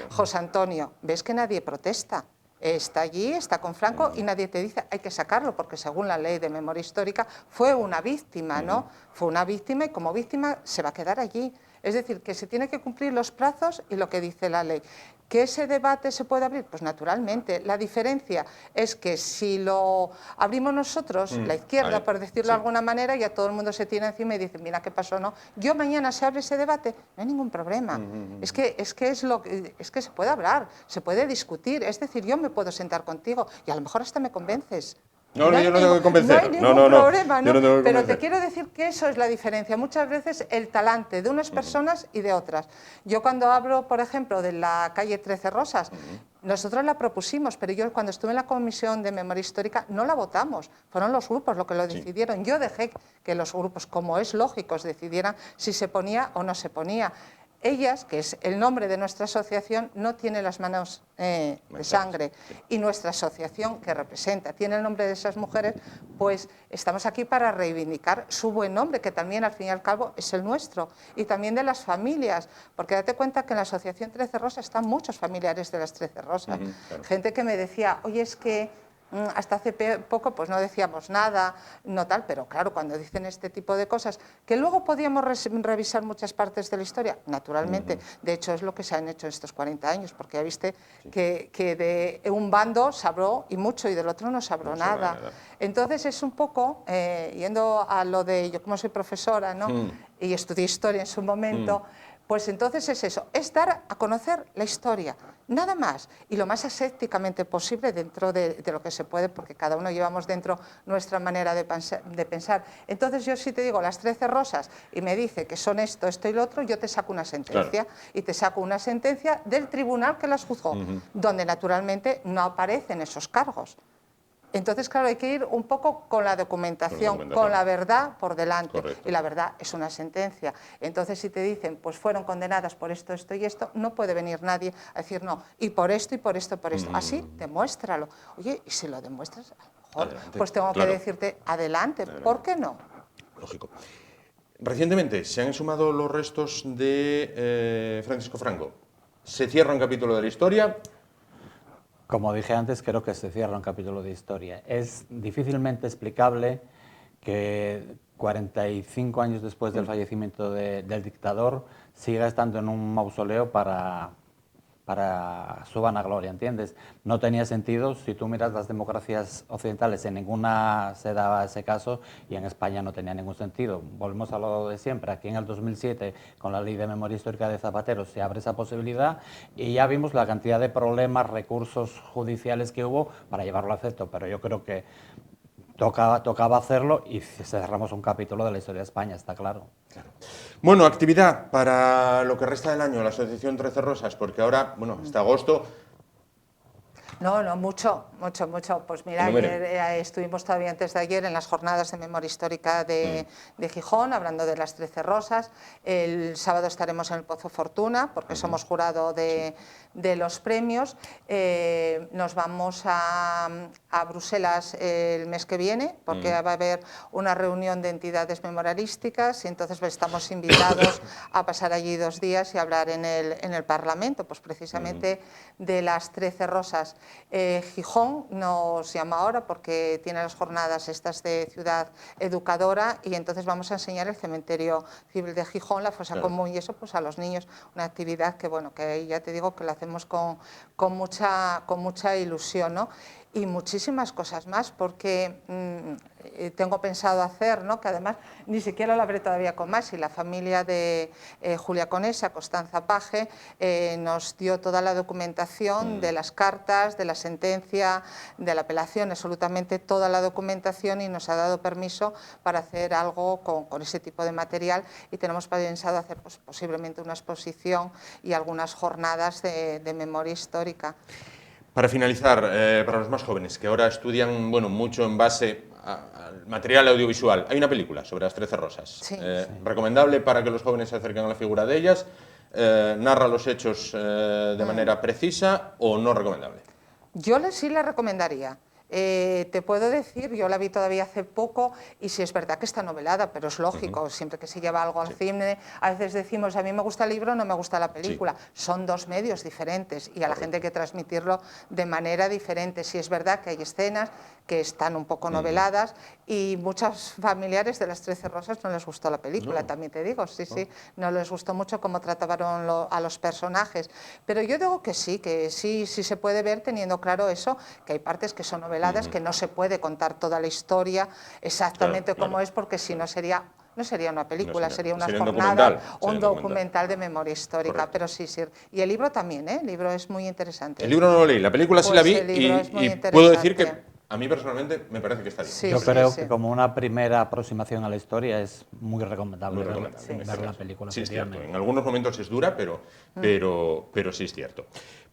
José Antonio. ¿Ves que nadie protesta? Está allí, está con Franco y nadie te dice hay que sacarlo, porque según la ley de memoria histórica fue una víctima, ¿no? Fue una víctima y como víctima se va a quedar allí. Es decir, que se tiene que cumplir los plazos y lo que dice la ley. ¿Que ese debate se puede abrir? Pues naturalmente. La diferencia es que si lo abrimos nosotros, la izquierda, por decirlo de alguna manera, ya todo el mundo se tira encima y dice, mira qué pasó, ¿no? Yo mañana se abre ese debate, no hay ningún problema. Es que se puede hablar, se puede discutir. Es decir, yo me puedo sentar contigo y a lo mejor hasta me convences. Yo no tengo que convencer. No hay ningún problema, ¿no? Pero te quiero decir que eso es la diferencia. Muchas veces el talante de unas personas y de otras. Yo cuando hablo, por ejemplo, de la calle 13 Rosas, nosotros la propusimos, pero yo cuando estuve en la Comisión de Memoria Histórica no la votamos. Fueron los grupos los que lo decidieron. Yo dejé que los grupos, como es lógico, decidieran si se ponía o no se ponía. Ellas, que es el nombre de nuestra asociación, no tiene las manos de sangre, y nuestra asociación, que representa, tiene el nombre de esas mujeres, pues estamos aquí para reivindicar su buen nombre, que también al fin y al cabo es el nuestro, y también de las familias, porque date cuenta que en la Asociación 13 Rosas están muchos familiares de las 13 Rosas, gente que me decía, oye, es que hasta hace poco pues no decíamos nada, no tal, pero claro, cuando dicen este tipo de cosas, que luego podíamos revisar muchas partes de la historia, naturalmente, de hecho es lo que se han hecho estos 40 años, porque ya viste que de un bando se habló y mucho, y del otro no se habló nada. Entonces es un poco, yendo a lo de, yo como soy profesora, ¿no? Y estudié historia en su momento, pues entonces es eso, es dar a conocer la historia, nada más, y lo más asépticamente posible dentro de lo que se puede, porque cada uno llevamos dentro nuestra manera de pensar. Entonces yo si te digo las 13 Rosas y me dice que son esto, esto y lo otro, yo te saco una sentencia, y te saco una sentencia del tribunal que las juzgó, donde naturalmente no aparecen esos cargos. Entonces, claro, hay que ir un poco con la documentación, con la verdad por delante. Correcto. Y la verdad es una sentencia. Entonces, si te dicen, pues fueron condenadas por esto, esto y esto, no puede venir nadie a decir no, y por esto, y por esto, por esto. Así, demuéstralo. Oye, y si lo demuestras, a lo mejor, Adelante. pues tengo Claro. que decirte, adelante, ¿por qué no? Lógico. Recientemente se han exhumado los restos de Francisco Franco. Se cierra un capítulo de la historia. Como dije antes, creo que se cierra un capítulo de historia. Es difícilmente explicable que 45 años después del fallecimiento del dictador siga estando en un mausoleo para su vanagloria, ¿entiendes? No tenía sentido. Si tú miras las democracias occidentales, en ninguna se daba ese caso y en España no tenía ningún sentido. Volvemos a lo de siempre. Aquí en el 2007, con la Ley de Memoria Histórica de Zapatero, se abre esa posibilidad y ya vimos la cantidad de problemas, recursos judiciales que hubo para llevarlo a efecto, pero yo creo que tocaba hacerlo y cerramos un capítulo de la historia de España, está claro. Claro. Bueno, actividad para lo que resta del año, la Asociación 13 Rosas, porque ahora, bueno, hasta agosto. No, mucho. Pues mira, ayer estuvimos todavía antes de ayer en las jornadas de memoria histórica de Gijón, hablando de las 13 Rosas. El sábado estaremos en el Pozo Fortuna, porque somos jurado de los premios. Nos vamos a Bruselas el mes que viene, porque va a haber una reunión de entidades memorialísticas y entonces estamos invitados a pasar allí 2 días y hablar en el Parlamento, pues precisamente de las 13 Rosas. Gijón nos llama ahora porque tiene las jornadas estas de ciudad educadora y entonces vamos a enseñar el cementerio civil de Gijón, la fosa común y eso pues a los niños, una actividad que bueno, que ahí ya te digo que la hacemos con mucha ilusión, ¿no? Y muchísimas cosas más, porque tengo pensado hacer, ¿no? Que además ni siquiera lo habré todavía con más, y la familia de Julia Conesa, Constanza Paje, nos dio toda la documentación de las cartas, de la sentencia, de la apelación, absolutamente toda la documentación, y nos ha dado permiso para hacer algo con ese tipo de material, y tenemos pensado hacer pues, posiblemente una exposición y algunas jornadas de memoria histórica. Para finalizar, para los más jóvenes, que ahora estudian bueno, mucho en base al material audiovisual, hay una película sobre las 13 Rosas. Sí. Recomendable para que los jóvenes se acerquen a la figura de ellas. ¿Narra los hechos de manera precisa o no recomendable? Yo sí la recomendaría. Te puedo decir, yo la vi todavía hace poco y sí es verdad que está novelada, pero es lógico, siempre que se lleva algo al cine, a veces decimos, a mí me gusta el libro, no me gusta la película. Son 2 medios diferentes y a la gente hay que transmitirlo de manera diferente. Sí es verdad que hay escenas que están un poco noveladas y muchos familiares de las 13 Rosas no les gustó la película, también te digo, sí, no les gustó mucho cómo trataron a los personajes. Pero yo digo que sí se puede ver teniendo claro eso, que hay partes que son noveladas, que no se puede contar toda la historia exactamente como es, porque si no sería una película, sería una jornada o un documental de memoria histórica. Correcto. Pero sí. Y el libro también, el libro es muy interesante. El libro no lo leí, la película sí pues la vi y puedo decir que a mí personalmente me parece que está bien. Yo creo que como una primera aproximación a la historia es muy recomendable, ver la película. Sí, es cierto. En algunos momentos es dura, pero sí es cierto.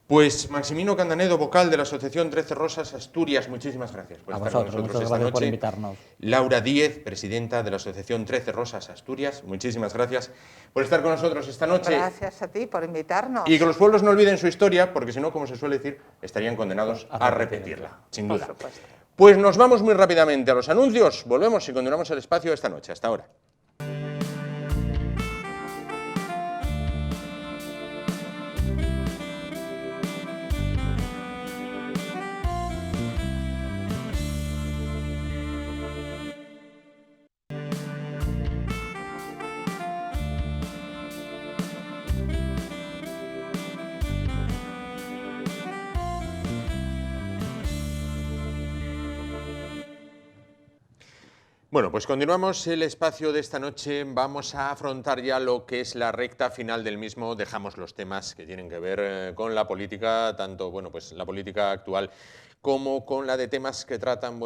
Pues Maximino Candanedo, vocal de la Asociación 13 Rosas Asturias, muchísimas gracias por estar con nosotros esta noche. Por invitarnos. Laura Díez, presidenta de la Asociación 13 Rosas Asturias, muchísimas gracias por estar con nosotros esta noche. Gracias a ti por invitarnos. Y que los pueblos no olviden su historia, porque si no, como se suele decir, estarían condenados a repetirla, sin duda. Por supuesto. Pues nos vamos muy rápidamente a los anuncios, volvemos y continuamos el espacio esta noche. Hasta ahora. Bueno, pues continuamos el espacio de esta noche. Vamos a afrontar ya lo que es la recta final del mismo. Dejamos los temas que tienen que ver con la política, tanto pues la política actual como con la de temas que tratan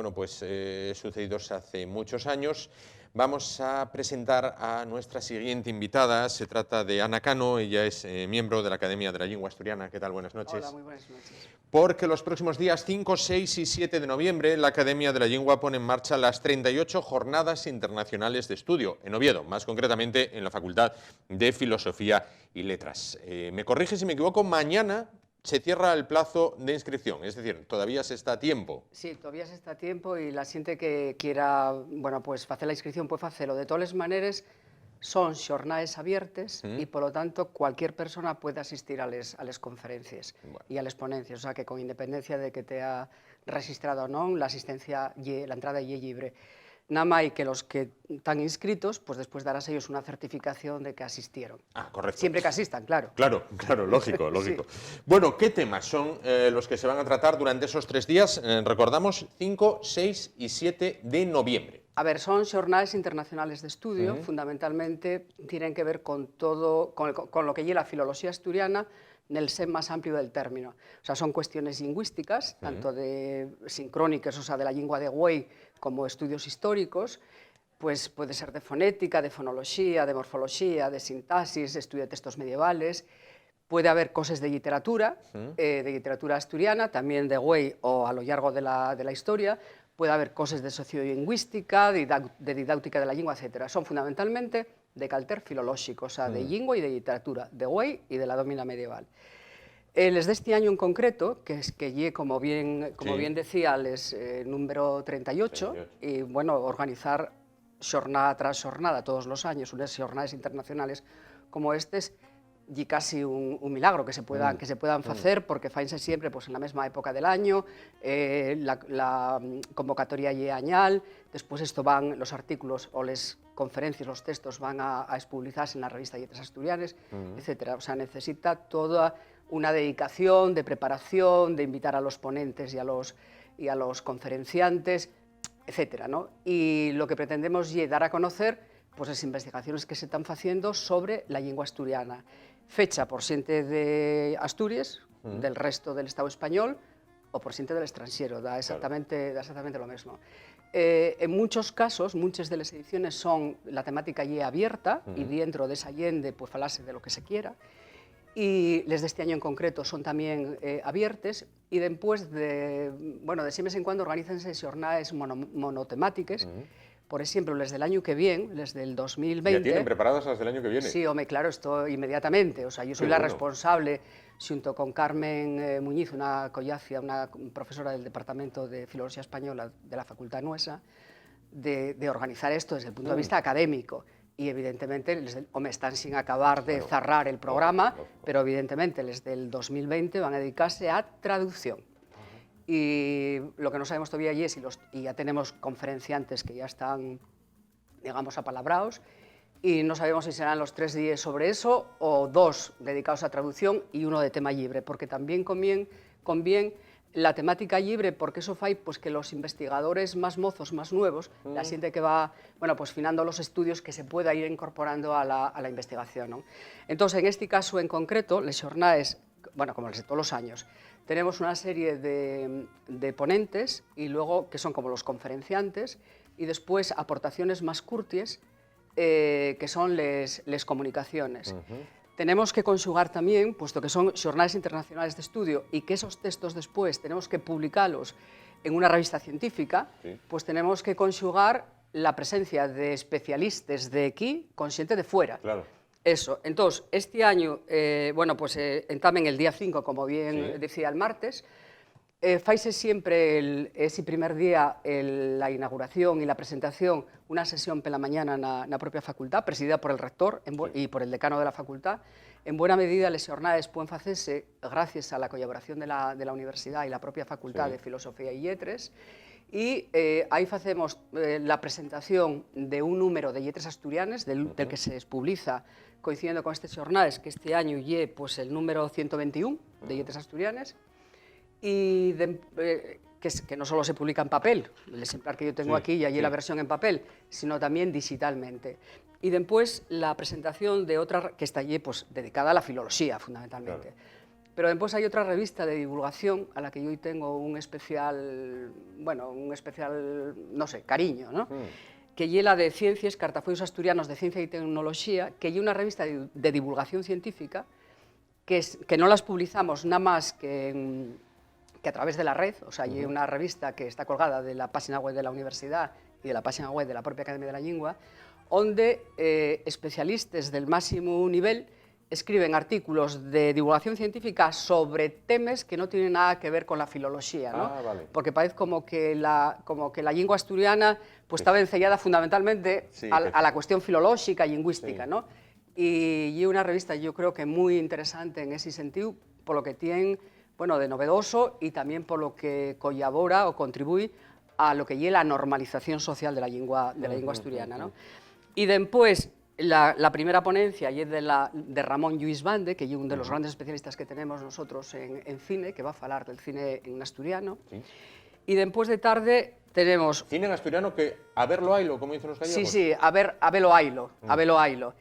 sucedidos hace muchos años. Vamos a presentar a nuestra siguiente invitada. Se trata de Ana Cano, ella es miembro de la Academia de la Lengua Asturiana. ¿Qué tal? Buenas noches. Hola, muy buenas noches. porque los próximos días 5, 6 y 7 de noviembre la Academia de la Lengua pone en marcha las 38 Jornadas Internacionales de Estudio, en Oviedo, más concretamente en la Facultad de Filosofía y Letras. Me corrige si me equivoco, mañana se cierra el plazo de inscripción, es decir, todavía se está a tiempo. Sí, todavía se está a tiempo y la xente que quiera, bueno, pues facer a inscripción pode facelo. De todas as maneiras, son xornades abiertas e, polo tanto, cualquier persona pode asistir a les conferencias e a les ponencias, o sea, que con independencia de que te ha registrado ou non, la asistencia, la entrada é libre. Nada máis que los que están inscritos, pues después darás a ellos una certificación de que asistieron. Ah, correcto. Siempre que asistan, claro. Claro, lógico, lógico. Sí. Bueno, ¿qué temas son los que se van a tratar durante esos 3 días? Recordamos, 5, 6 y 7 de noviembre. A ver, son xornades internacionales de estudio, fundamentalmente tienen que ver con todo, con lo que lleva la filología asturiana, en el sen más amplio del término. O sea, son cuestiones lingüísticas, tanto de sincrónicas, o sea, de la lengua de güey, como estudios históricos, pues puede ser de fonética, de fonología, de morfología, de sintaxis, estudio de textos medievales. Puede haber cosas de literatura asturiana, también de güey o a lo largo de la historia. Puede haber cosas de sociolingüística, de didáctica de la lengua, etc. Son fundamentalmente de calter filolóxico, o sea, de lengua y de literatura, de güey y de la domina medieval. Les de este año en concreto, que es que lle, como bien decía, les número 38, y bueno, organizar xornada tras xornada todos los años, unas xornadas internacionales como estes, y casi un milagro que se puedan facer, porque faense siempre pues, en la mesma época del año, la convocatoria lle añal, después esto van los artículos o les conferencias, los textos van a expublicarse en la revista Letras Asturianes, etc. O sea, necesita toda una dedicación de preparación, de invitar a los ponentes y a los conferenciantes, etc. ¿no? Y lo que pretendemos es dar a conocer pues, las investigaciones que se están haciendo sobre la lengua asturiana, fecha por xente de Asturias, del resto del Estado español, o por xente del extranjero, da exactamente lo mismo. En muchos casos, muchas de las ediciones son, la temática ya abierta, y dentro de esa allende pues falarse de lo que se quiera, y les de este año en concreto son también abiertas, y después de mes en cuando organícense xornades monotemáticas. Por ejemplo, les del año que viene, les del 2020... ¿Ya tienen preparadas las del año que viene? Sí, hombre, claro, esto inmediatamente. O sea, yo soy la responsable, junto con Carmen Muñiz, una collacia, una profesora del Departamento de Filología Española de la Facultad Nuesa, de organizar esto desde el punto de vista académico. Y evidentemente, están sin acabar de cerrar el programa, pero evidentemente, les del 2020 van a dedicarse a traducción. Y lo que no sabemos todavía es, y ya tenemos conferenciantes que ya están, digamos, apalabrados, y no sabemos si serán los 3 días sobre eso o 2 dedicados a traducción y 1 de tema libre, porque también conviene la temática libre, porque eso fai pues, que los investigadores más mozos, más nuevos, la gente que va pues, finando los estudios, que se pueda ir incorporando a la investigación, ¿no? Entonces, en este caso en concreto, les xornades, como les de todos los años, tenemos una serie de ponentes, y luego que son como los conferenciantes, y después aportaciones más curtis, que son les comunicaciones. Tenemos que conjugar también, puesto que son xornades internacionales de estudio, y que esos textos después tenemos que publicarlos en una revista científica, pues tenemos que conjugar la presencia de especialistas de aquí con xente de fuera. Claro. Eso. Entonces, este año, también el día 5, como bien decía el martes, faise siempre ese primer día la inauguración y la presentación, una sesión por la mañana en la propia facultad, presidida por el rector y por el decano de la facultad. En buena medida, las jornadas pueden hacerse gracias a la colaboración de la universidad y la propia facultad de Filosofía y Letras. Y ahí hacemos la presentación de un número de Letras Asturianes, del que se publica coincidiendo con estas jornadas, que este año lle pues, el número 121 de Letras Asturianes, y que no solo se publica en papel, el ejemplar que yo tengo aquí, y allí la versión en papel, sino también digitalmente. Y después la presentación de otra, que está allí pues, dedicada a la filología, fundamentalmente. Claro. Pero después hay otra revista de divulgación a la que yo hoy tengo un especial, no sé, cariño, ¿no? Que lle la de Ciencias, Cartafollos Asturianos de Ciencia y Tecnología, que lle una revista de divulgación científica, que no las publicamos nada más que que a través de la red, o sea, hay una revista que está colgada de la página web de la universidad y de la página web de la propia Academia de la Lengua, donde especialistas del máximo nivel escriben artículos de divulgación científica sobre temas que no tienen nada que ver con la filología, ¿no? Vale. Porque parece como que la lengua asturiana pues, estaba encellada fundamentalmente a la cuestión filológica y lingüística, sí. ¿no? Y una revista yo creo que muy interesante en ese sentido, por lo que tiene, bueno, de novedoso y también por lo que colabora o contribuye a lo que es la normalización social de la lengua asturiana, ¿no? Y después, la primera ponencia es de Ramón Lluís Bande, que es uno de los grandes especialistas que tenemos nosotros en cine, que va a hablar del cine en asturiano. Sí. Y después de tarde tenemos... Cine en asturiano que a verlo haylo, como dicen los gallegos. Sí, a verlo haylo.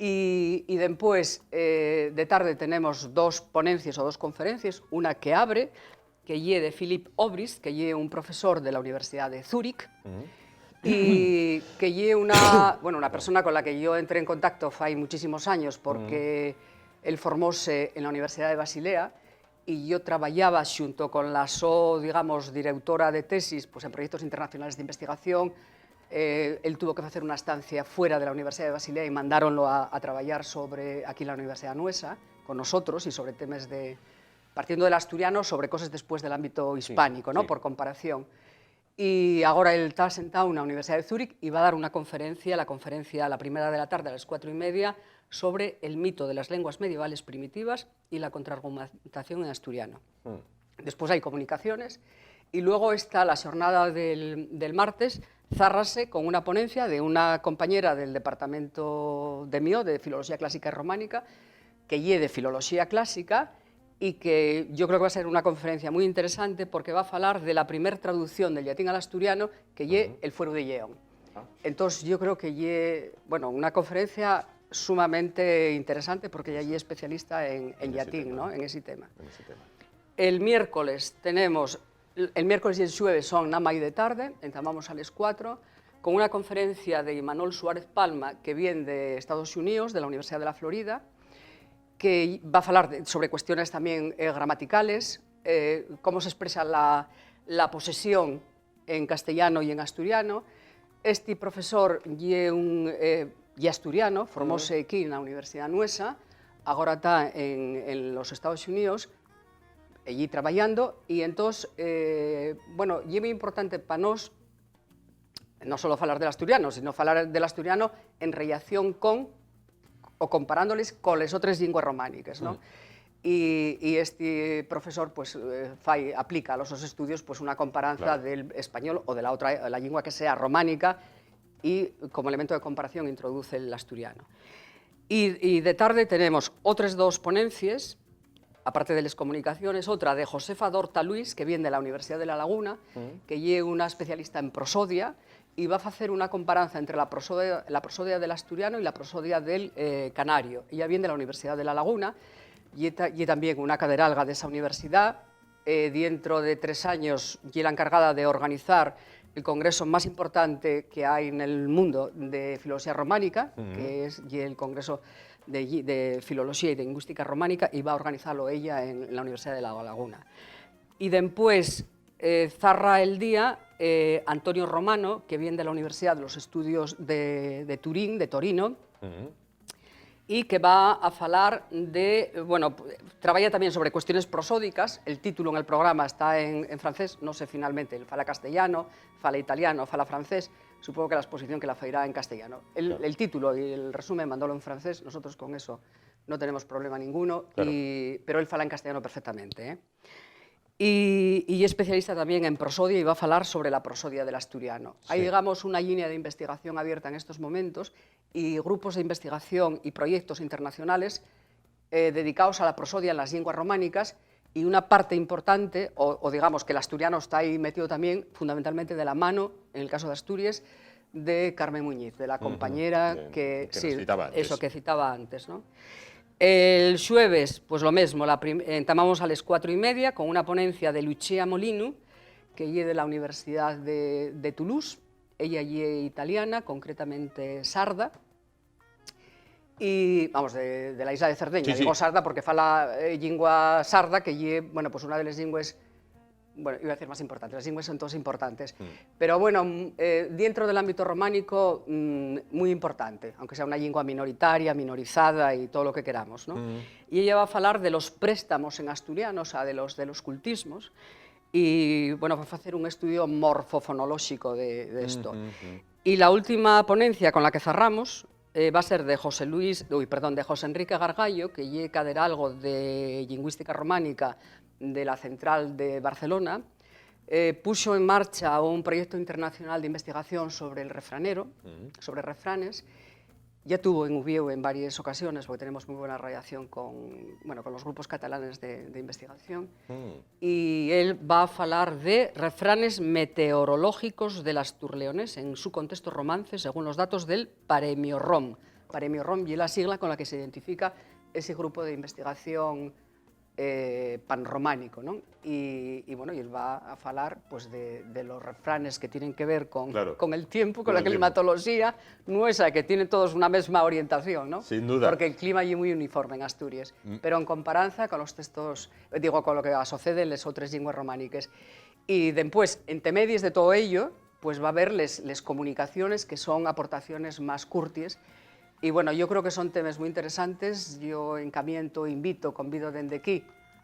Y después de tarde tenemos dos ponencias o dos conferencias, una que abre, que es de Philipp Obrist, que es un profesor de la Universidad de Zúrich, y que es una persona con la que yo entré en contacto hace muchísimos años porque él formóse en la Universidad de Basilea y yo trabajaba junto con la digamos, directora de tesis pues, en proyectos internacionales de investigación. Él tuvo que hacer una estancia fuera de la Universidad de Basilea y mandaronlo a trabajar aquí en la Universidad Nuesa con nosotros y sobre temas partiendo del asturiano, sobre cosas después del ámbito hispánico, ¿no? Por comparación. Y ahora él está sentado en la Universidad de Zúrich y va a dar una conferencia, la primera de la tarde a las 4:30, sobre el mito de las lenguas medievales primitivas y la contraargumentación en asturiano. Después hay comunicaciones y luego está la jornada del martes, zárrase con una ponencia de una compañera del departamento de Filología Clásica y Románica, que es de Filología Clásica, y que yo creo que va a ser una conferencia muy interesante porque va a hablar de la primera traducción del latín al asturiano, que es el Fuero de Lleón. Entonces yo creo que es una conferencia sumamente interesante porque ella es especialista en latín, ¿no? En ese tema. El miércoles y el jueves son nada más de tarde, entramos a las 4, con una conferencia de Imanol Suárez Palma, que viene de Estados Unidos, de la Universidad de la Florida, que va a hablar sobre cuestiones también gramaticales, cómo se expresa la posesión en castellano y en asturiano. Este profesor es asturiano, formóse aquí en la Universidad Nuesa, ahora está en los Estados Unidos, allí trabajando, y entonces, es muy importante para nosotros no solo hablar del asturiano, sino hablar del asturiano en relación con o comparándoles con las otras lenguas románicas, ¿no? Y este profesor pues, aplica a los estudios pues, una comparanza del español o de la lengua que sea románica y como elemento de comparación introduce el asturiano. Y de tarde tenemos otras dos ponencias, aparte de las comunicaciones, otra de Josefa Dorta Luis, que viene de la Universidad de La Laguna, que es una especialista en prosodia, y va a hacer una comparanza entre la prosodia del asturiano y la prosodia del canario. Ella viene de la Universidad de La Laguna y también una caderalga de esa universidad. Dentro de 3 años y la encargada de organizar el congreso más importante que hay en el mundo de filología románica, que es el congreso de filología y de lingüística románica, y va a organizarlo ella en la Universidad de La Laguna. Y después zarra el día Antonio Romano, que viene de la Universidad de los Estudios de Turín, de Torino, y que va a hablar trabaja también sobre cuestiones prosódicas. El título en el programa está en francés, no sé finalmente, él fala castellano, fala italiano, fala francés, supongo que la exposición que la fará en castellano. El título y el resumen mandólo en francés, nosotros con eso no tenemos problema ninguno, pero él fala en castellano perfectamente, ¿eh? Y es especialista también en prosodia y va a hablar sobre la prosodia del asturiano. Sí. Hay, digamos, una línea de investigación abierta en estos momentos y grupos de investigación y proyectos internacionales dedicados a la prosodia en las lenguas románicas, y una parte importante, o digamos que el asturiano está ahí metido también, fundamentalmente de la mano, en el caso de Asturias, de Carmen Muñiz, de la compañera que citaba antes, ¿no? El jueves, pues lo mismo, entamamos a las 4:30 con una ponencia de Lucia Molinu, que es de la Universidad de Toulouse. Ella es italiana, concretamente sarda, y vamos, de la isla de Cerdeña. Digo sarda porque fala lengua sarda, que es pues una de las lenguas bueno, iba a decir más importantes, las lenguas son todas importantes, pero bueno, dentro del ámbito románico, muy importante, aunque sea una lengua minoritaria, minorizada y todo lo que queramos, ¿no? Y ella va a hablar de los préstamos en asturiano, o sea, de los cultismos, y bueno, va a hacer un estudio morfofonológico de esto. Y la última ponencia con la que cerramos va a ser de José Enrique Gargallo, que lle caderalgo de lingüística románica de la Central de Barcelona. Puso en marcha un proyecto internacional de investigación sobre el refranero, sobre refranes. Ya tuvo en Ubieu en varias ocasiones, porque tenemos muy buena relación con los grupos catalanes de investigación. Y él va a hablar de refranes meteorológicos del asturleonés en su contexto romance, según los datos del Paremio-ROM. Paremio-ROM y la sigla con la que se identifica ese grupo de investigación panrománico, ¿no? Y bueno, y él va a hablar pues, de los refranes que tienen que ver con el tiempo, con la climatología nuestra, que tienen todos una misma orientación, ¿no? Sin duda. Porque el clima es muy uniforme en Asturias, pero en comparanza con los textos, con lo que sucede en las otras lenguas románicas. Y después, entre medias de todo ello, pues va a haber les comunicaciones que son aportaciones más curtis. Y bueno, yo creo que son temas muy interesantes. Yo convido desde aquí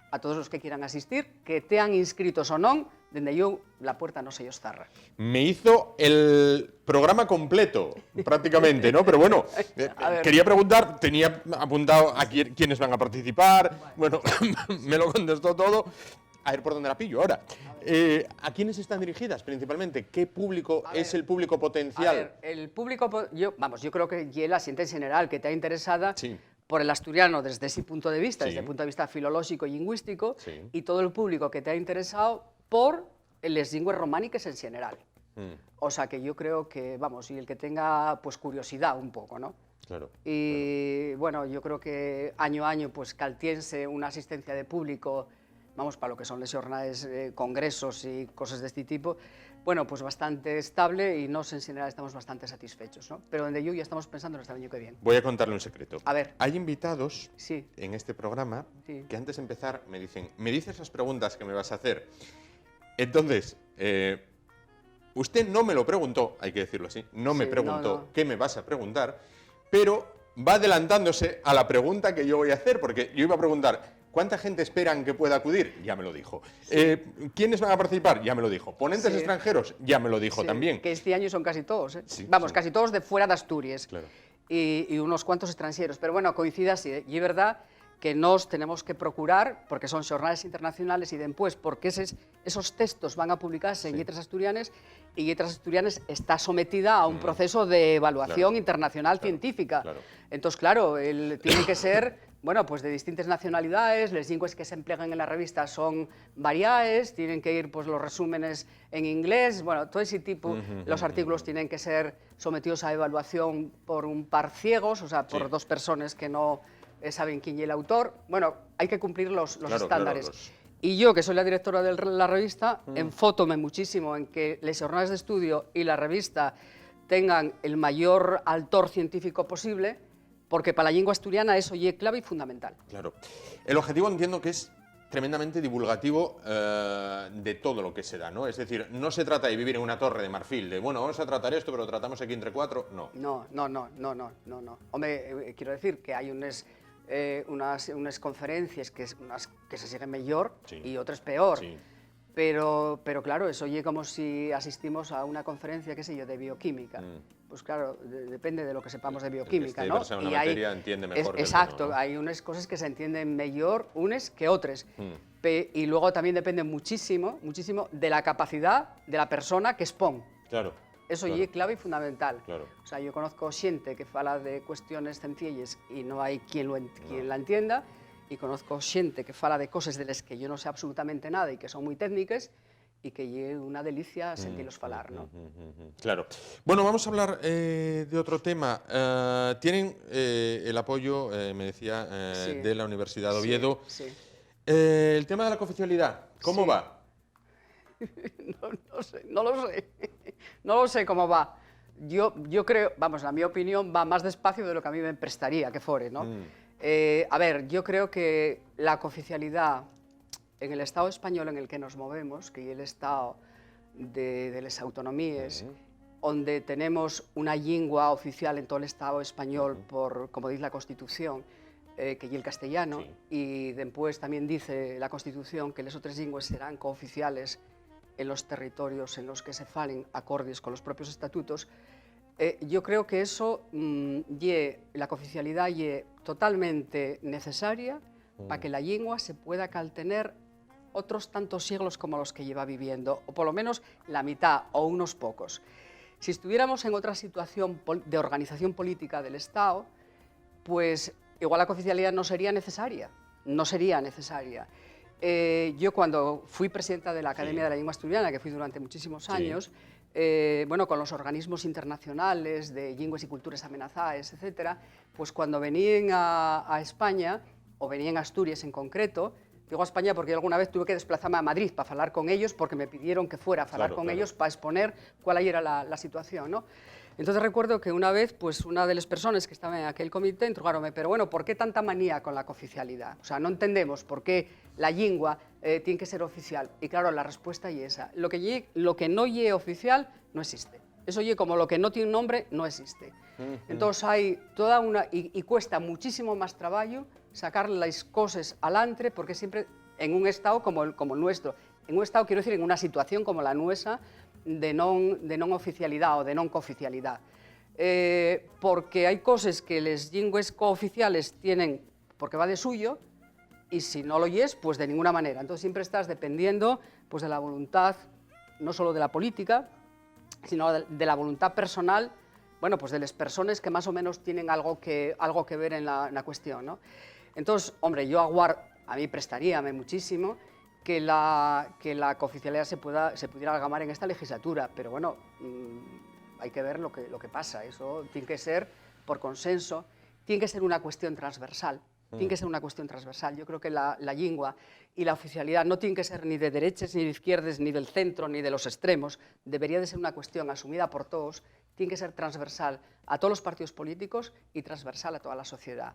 a todos los que quieran asistir, que tean inscritos o no, desde yo la puerta no se ellos zarra. Me hizo el programa completo, prácticamente, ¿no? Pero bueno, quería preguntar, tenía apuntado a quiénes van a participar, bueno, me lo contestó todo. A ver por dónde la pillo ahora. ¿A quiénes están dirigidas principalmente? ¿Qué público es el público potencial? A ver, el público, yo creo que la gente en general que está interesada por el asturiano desde ese punto de vista, desde el punto de vista filológico y lingüístico, y todo el público que está interesado por las lenguas románicas en general. O sea que yo creo que, y el que tenga pues curiosidad un poco, ¿no? Claro. Y bueno, yo creo que año a año pues caltiense una asistencia de público, para lo que son las jornadas, congresos y cosas de este tipo, bueno, pues bastante estable y nos en general estamos bastante satisfechos, ¿no? Pero donde yo ya estamos pensando en el año que viene. Voy a contarle un secreto. A ver. Hay invitados en este programa que antes de empezar me dicen, ¿me dices las preguntas que me vas a hacer? Entonces, usted no me lo preguntó, hay que decirlo así, no me preguntó qué me vas a preguntar, pero va adelantándose a la pregunta que yo voy a hacer, porque yo iba a preguntar, ¿cuánta gente esperan que pueda acudir? Ya me lo dijo. ¿Quiénes van a participar? Ya me lo dijo. ¿Ponentes extranjeros? Ya me lo dijo también. Que este año son casi todos, ¿eh? Casi todos de fuera de Asturias. Claro. Y unos cuantos extranjeros. Pero bueno, coincide así. Y es verdad que nos tenemos que procurar, porque son jornales internacionales y después, porque esos textos van a publicarse en Letras Asturianas, y Letras Asturianas está sometida a un proceso de evaluación internacional científica. Entonces, claro, tiene que ser pues de distintas nacionalidades, las lenguas que se emplean en la revista son variadas, tienen que ir pues los resúmenes en inglés, todo ese tipo, los artículos tienen que ser sometidos a evaluación por un par ciegos, o sea, por dos personas que no saben quién es el autor. Bueno, hay que cumplir los estándares. Y yo, que soy la directora de la revista, enfótome muchísimo en que las jornadas de estudio y la revista tengan el mayor altor científico posible, porque para la lengua asturiana eso es clave y fundamental. Claro. El objetivo entiendo que es tremendamente divulgativo de todo lo que se da, ¿no? Es decir, no se trata de vivir en una torre de marfil, de bueno, vamos a tratar esto, pero lo tratamos aquí entre cuatro, no. No. Hombre, quiero decir que hay unas conferencias que se siguen mejor y otras peor. Sí. Pero claro, eso es como si asistimos a una conferencia, qué sé yo, de bioquímica. Pues claro, depende de lo que sepamos de bioquímica, ¿no? En una materia entiende mejor. Exacto, hay unas cosas que se entienden mejor unas que otras. Y luego también depende muchísimo de la capacidad de la persona que expone. Claro. Eso es clave y fundamental. Claro. O sea, yo conozco gente que fala de cuestiones sencillas y no hay quien la entienda, y conozco gente que fala de cosas de las que yo no sé absolutamente nada y que son muy técnicas, y que es una delicia sentirlos falar, ¿no? Claro. Bueno, vamos a hablar de otro tema. Tienen el apoyo, me decía, de la Universidad de Oviedo. Sí. El tema de la cooficialidad, ¿cómo va? No lo sé cómo va. Yo creo, en mi opinión, va más despacio de lo que a mí me prestaría que fuere, ¿no? A ver, yo creo que la cooficialidad en el Estado español en el que nos movemos, que es el Estado de las autonomías, donde tenemos una lengua oficial en todo el Estado español, por, como dice la Constitución, que es el castellano, y después también dice la Constitución que las otras lenguas serán cooficiales en los territorios en los que se falen acordes con los propios estatutos. Yo creo que eso, la cooficialidad es totalmente necesaria para que la lengua se pueda caltener otros tantos siglos como los que lleva viviendo, o por lo menos la mitad o unos pocos. Si estuviéramos en otra situación de organización política del Estado, pues igual la cooficialidad no sería necesaria, Yo cuando fui presidenta de la Academia de la Lengua Asturiana, que fui durante muchísimos años, bueno, con los organismos internacionales de lenguas y culturas amenazadas, etcétera, pues cuando venían a España, o venían a Asturias en concreto, digo a España porque alguna vez tuve que desplazarme a Madrid para hablar con ellos, porque me pidieron que fuera a hablar con ellos para exponer cuál era la situación, ¿no? Entonces recuerdo que una vez, pues una de las personas que estaba en aquel comité interrogáronme, pero bueno, ¿por qué tanta manía con la cooficialidad? O sea, no entendemos por qué la lengua tiene que ser oficial. Y claro, la respuesta es esa. Lo que no es oficial no existe. Eso es como lo que no tiene nombre no existe. Entonces hay toda una... Y cuesta muchísimo más trabajo sacar las cosas adelante, porque siempre en un Estado como el nuestro, en un Estado, quiero decir, en una situación como la nuestra, de non oficialidad o de non cooficialidad. Porque hay cosas que las lenguas cooficiales tienen porque va de suyo, y si no lo es, pues de ninguna manera. Entonces siempre estás dependiendo pues, de la voluntad, no solo de la política, sino de la voluntad personal, bueno, pues de las personas que más o menos tienen algo que ver en la cuestión, ¿no? Entonces, hombre, yo a mí prestaríame muchísimo que la cooficialidad se pudiera amalgamar en esta legislatura, pero bueno, hay que ver lo que pasa. Eso tiene que ser por consenso, tiene que ser una cuestión transversal. Yo creo que la lengua y la oficialidad no tienen que ser ni de derechas, ni de izquierdas, ni del centro, ni de los extremos. Debería de ser una cuestión asumida por todos, tiene que ser transversal a todos los partidos políticos y transversal a toda la sociedad.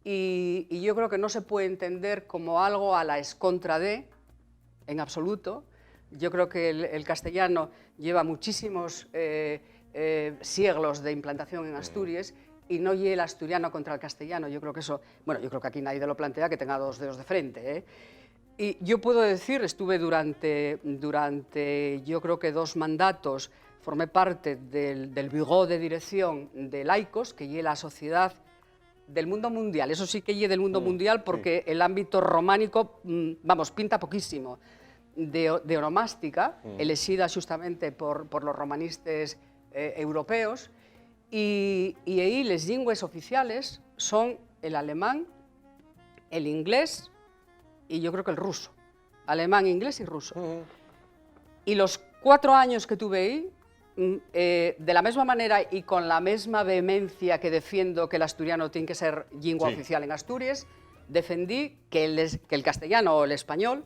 Y yo creo que no se puede entender como algo a la escontra de, en absoluto. Yo creo que el castellano lleva muchísimos siglos de implantación en Asturias, y no lleva el asturiano contra el castellano. Yo creo que eso, bueno, yo creo que aquí nadie lo plantea que tenga dos dedos de frente, ¿eh? Y yo puedo decir, estuve durante yo creo que 2 mandatos, formé parte del Bureau de Dirección de Laicos, que lleva la sociedad del mundo mundial. Eso sí que lleva del mundo mundial, porque el ámbito románico, vamos, pinta poquísimo, de onomástica, elegida justamente por los romanistas europeos. Y ahí las lenguas oficiales son el alemán, el inglés y yo creo que el ruso. Alemán, inglés y ruso. Y los 4 años que tuve ahí, de la misma manera y con la misma vehemencia que defiendo que el asturiano tiene que ser lengua oficial en Asturias, defendí que el castellano o el español.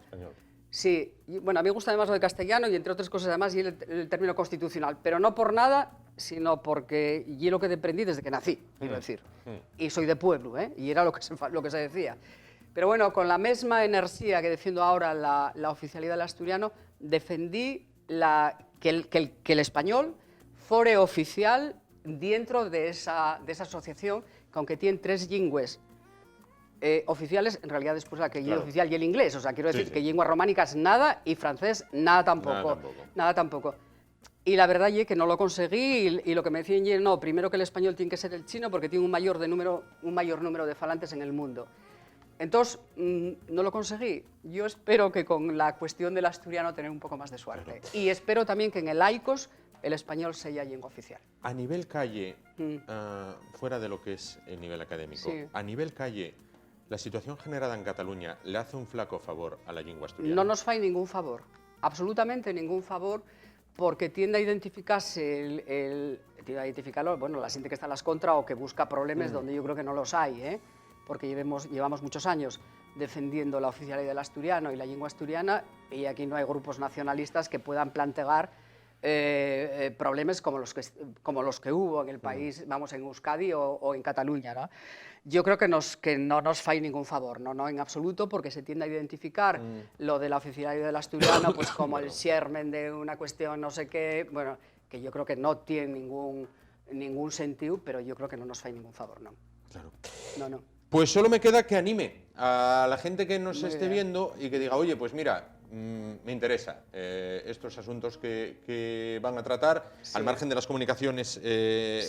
Sí, bueno, a mí me gusta además lo de castellano y entre otras cosas además y el término constitucional, pero no por nada, sino porque y lo que aprendí desde que nací, quiero decir. Y soy de pueblo, y era lo que se decía. Pero bueno, con la misma energía que defiendo ahora la oficialidad del asturiano, defendí que el español fuera oficial dentro de esa asociación, que aunque tiene 3 lenguas oficiales, en realidad después la que es oficial y el inglés, o sea, quiero decir que lenguas románicas nada y francés nada tampoco. Y la verdad es que no lo conseguí y lo que me decían es no, primero que el español tiene que ser el chino porque tiene un mayor número de falantes en el mundo. Entonces, no lo conseguí. Yo espero que con la cuestión del asturiano tener un poco más de suerte. Y espero también que en el laicos el español sea lengua oficial. A nivel calle, fuera de lo que es el nivel académico, a nivel calle, ¿la situación generada en Cataluña le hace un flaco favor a la lengua asturiana? No nos fa ningún favor, absolutamente ningún favor, porque tiende a identificarse bueno, la gente que está en las contra o que busca problemas donde yo creo que no los hay, porque llevamos muchos años defendiendo la oficialidad del asturiano y la lengua asturiana, y aquí no hay grupos nacionalistas que puedan plantear problemas como los que hubo en el país, vamos, en Euskadi o en Cataluña, ¿no? Yo creo que no nos fai ningún favor, no en absoluto, porque se tiende a identificar lo de la oficialidad del asturiano pues como el xermen de una cuestión no sé qué, bueno, que yo creo que no tiene ningún sentido, pero yo creo que no nos fai ningún favor, no. Claro. No. Pues solo me queda que anime a la gente que nos esté viendo y que diga, oye, pues mira, me interesa estos asuntos que van a tratar, al margen de las comunicaciones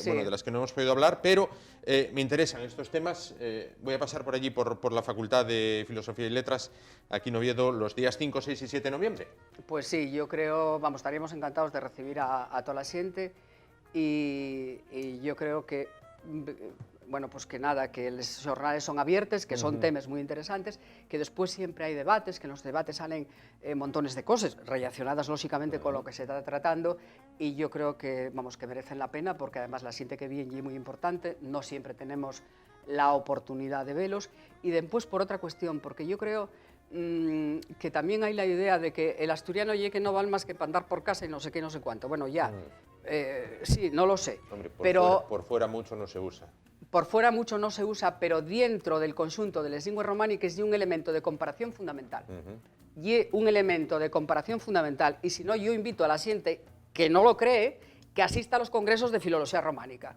bueno, de las que no hemos podido hablar, pero me interesan estos temas. Voy a pasar por allí, por la Facultad de Filosofía y Letras, aquí en Oviedo, los días 5, 6 y 7 de noviembre. Pues sí, yo creo, vamos, estaríamos encantados de recibir a toda la xente y yo creo que bueno, pues que nada, que los xornales son abiertos, que son temas muy interesantes, que después siempre hay debates, que en los debates salen montones de cosas relacionadas lógicamente con lo que se está tratando, y yo creo que, vamos, que merecen la pena, porque además la xente que viene es muy importante, no siempre tenemos la oportunidad de verlos, y después por otra cuestión, porque yo creo que también hay la idea de que el asturiano llegue que no vale más que para andar por casa y no sé qué, no sé cuánto. Bueno, ya, sí, no lo sé. Hombre, pero por fuera mucho no se usa. Por fuera mucho no se usa, pero dentro del conjunto de las lenguas románicas hay un elemento de comparación fundamental. Y un elemento de comparación fundamental, y si no, yo invito a la gente que no lo cree, que asista a los congresos de filología románica,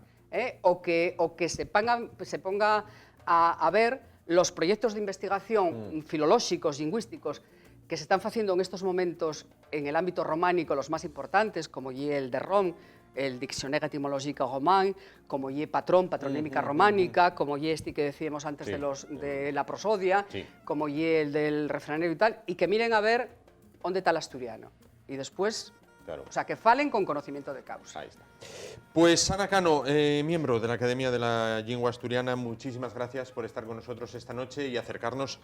o que se ponga a ver los proyectos de investigación filológicos, lingüísticos, que se están haciendo en estos momentos en el ámbito románico, los más importantes, como el de Rom, el Diccionario Etimológico Román, como patronímica románica, como este que decíamos antes de la prosodia, como el del refranero y tal, y que miren a ver dónde está el asturiano. Y después, o sea, que falen con conocimiento de causa. Ahí está. Pues Ana Cano, miembro de la Academia de la Lengua Asturiana, muchísimas gracias por estar con nosotros esta noche y acercarnos,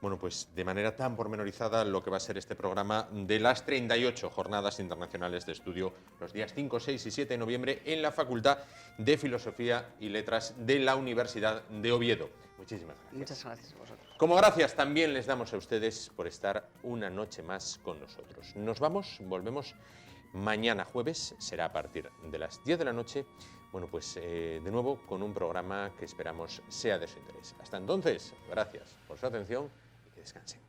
bueno, pues de manera tan pormenorizada lo que va a ser este programa de las 38 Jornadas Internacionales de Estudio los días 5, 6 y 7 de noviembre en la Facultad de Filosofía y Letras de la Universidad de Oviedo. Muchísimas gracias. Muchas gracias a vosotros. Como gracias también les damos a ustedes por estar una noche más con nosotros. Nos vamos, volvemos mañana jueves, será a partir de las 10 de la noche, bueno, pues de nuevo con un programa que esperamos sea de su interés. Hasta entonces, gracias por su atención y que descansen.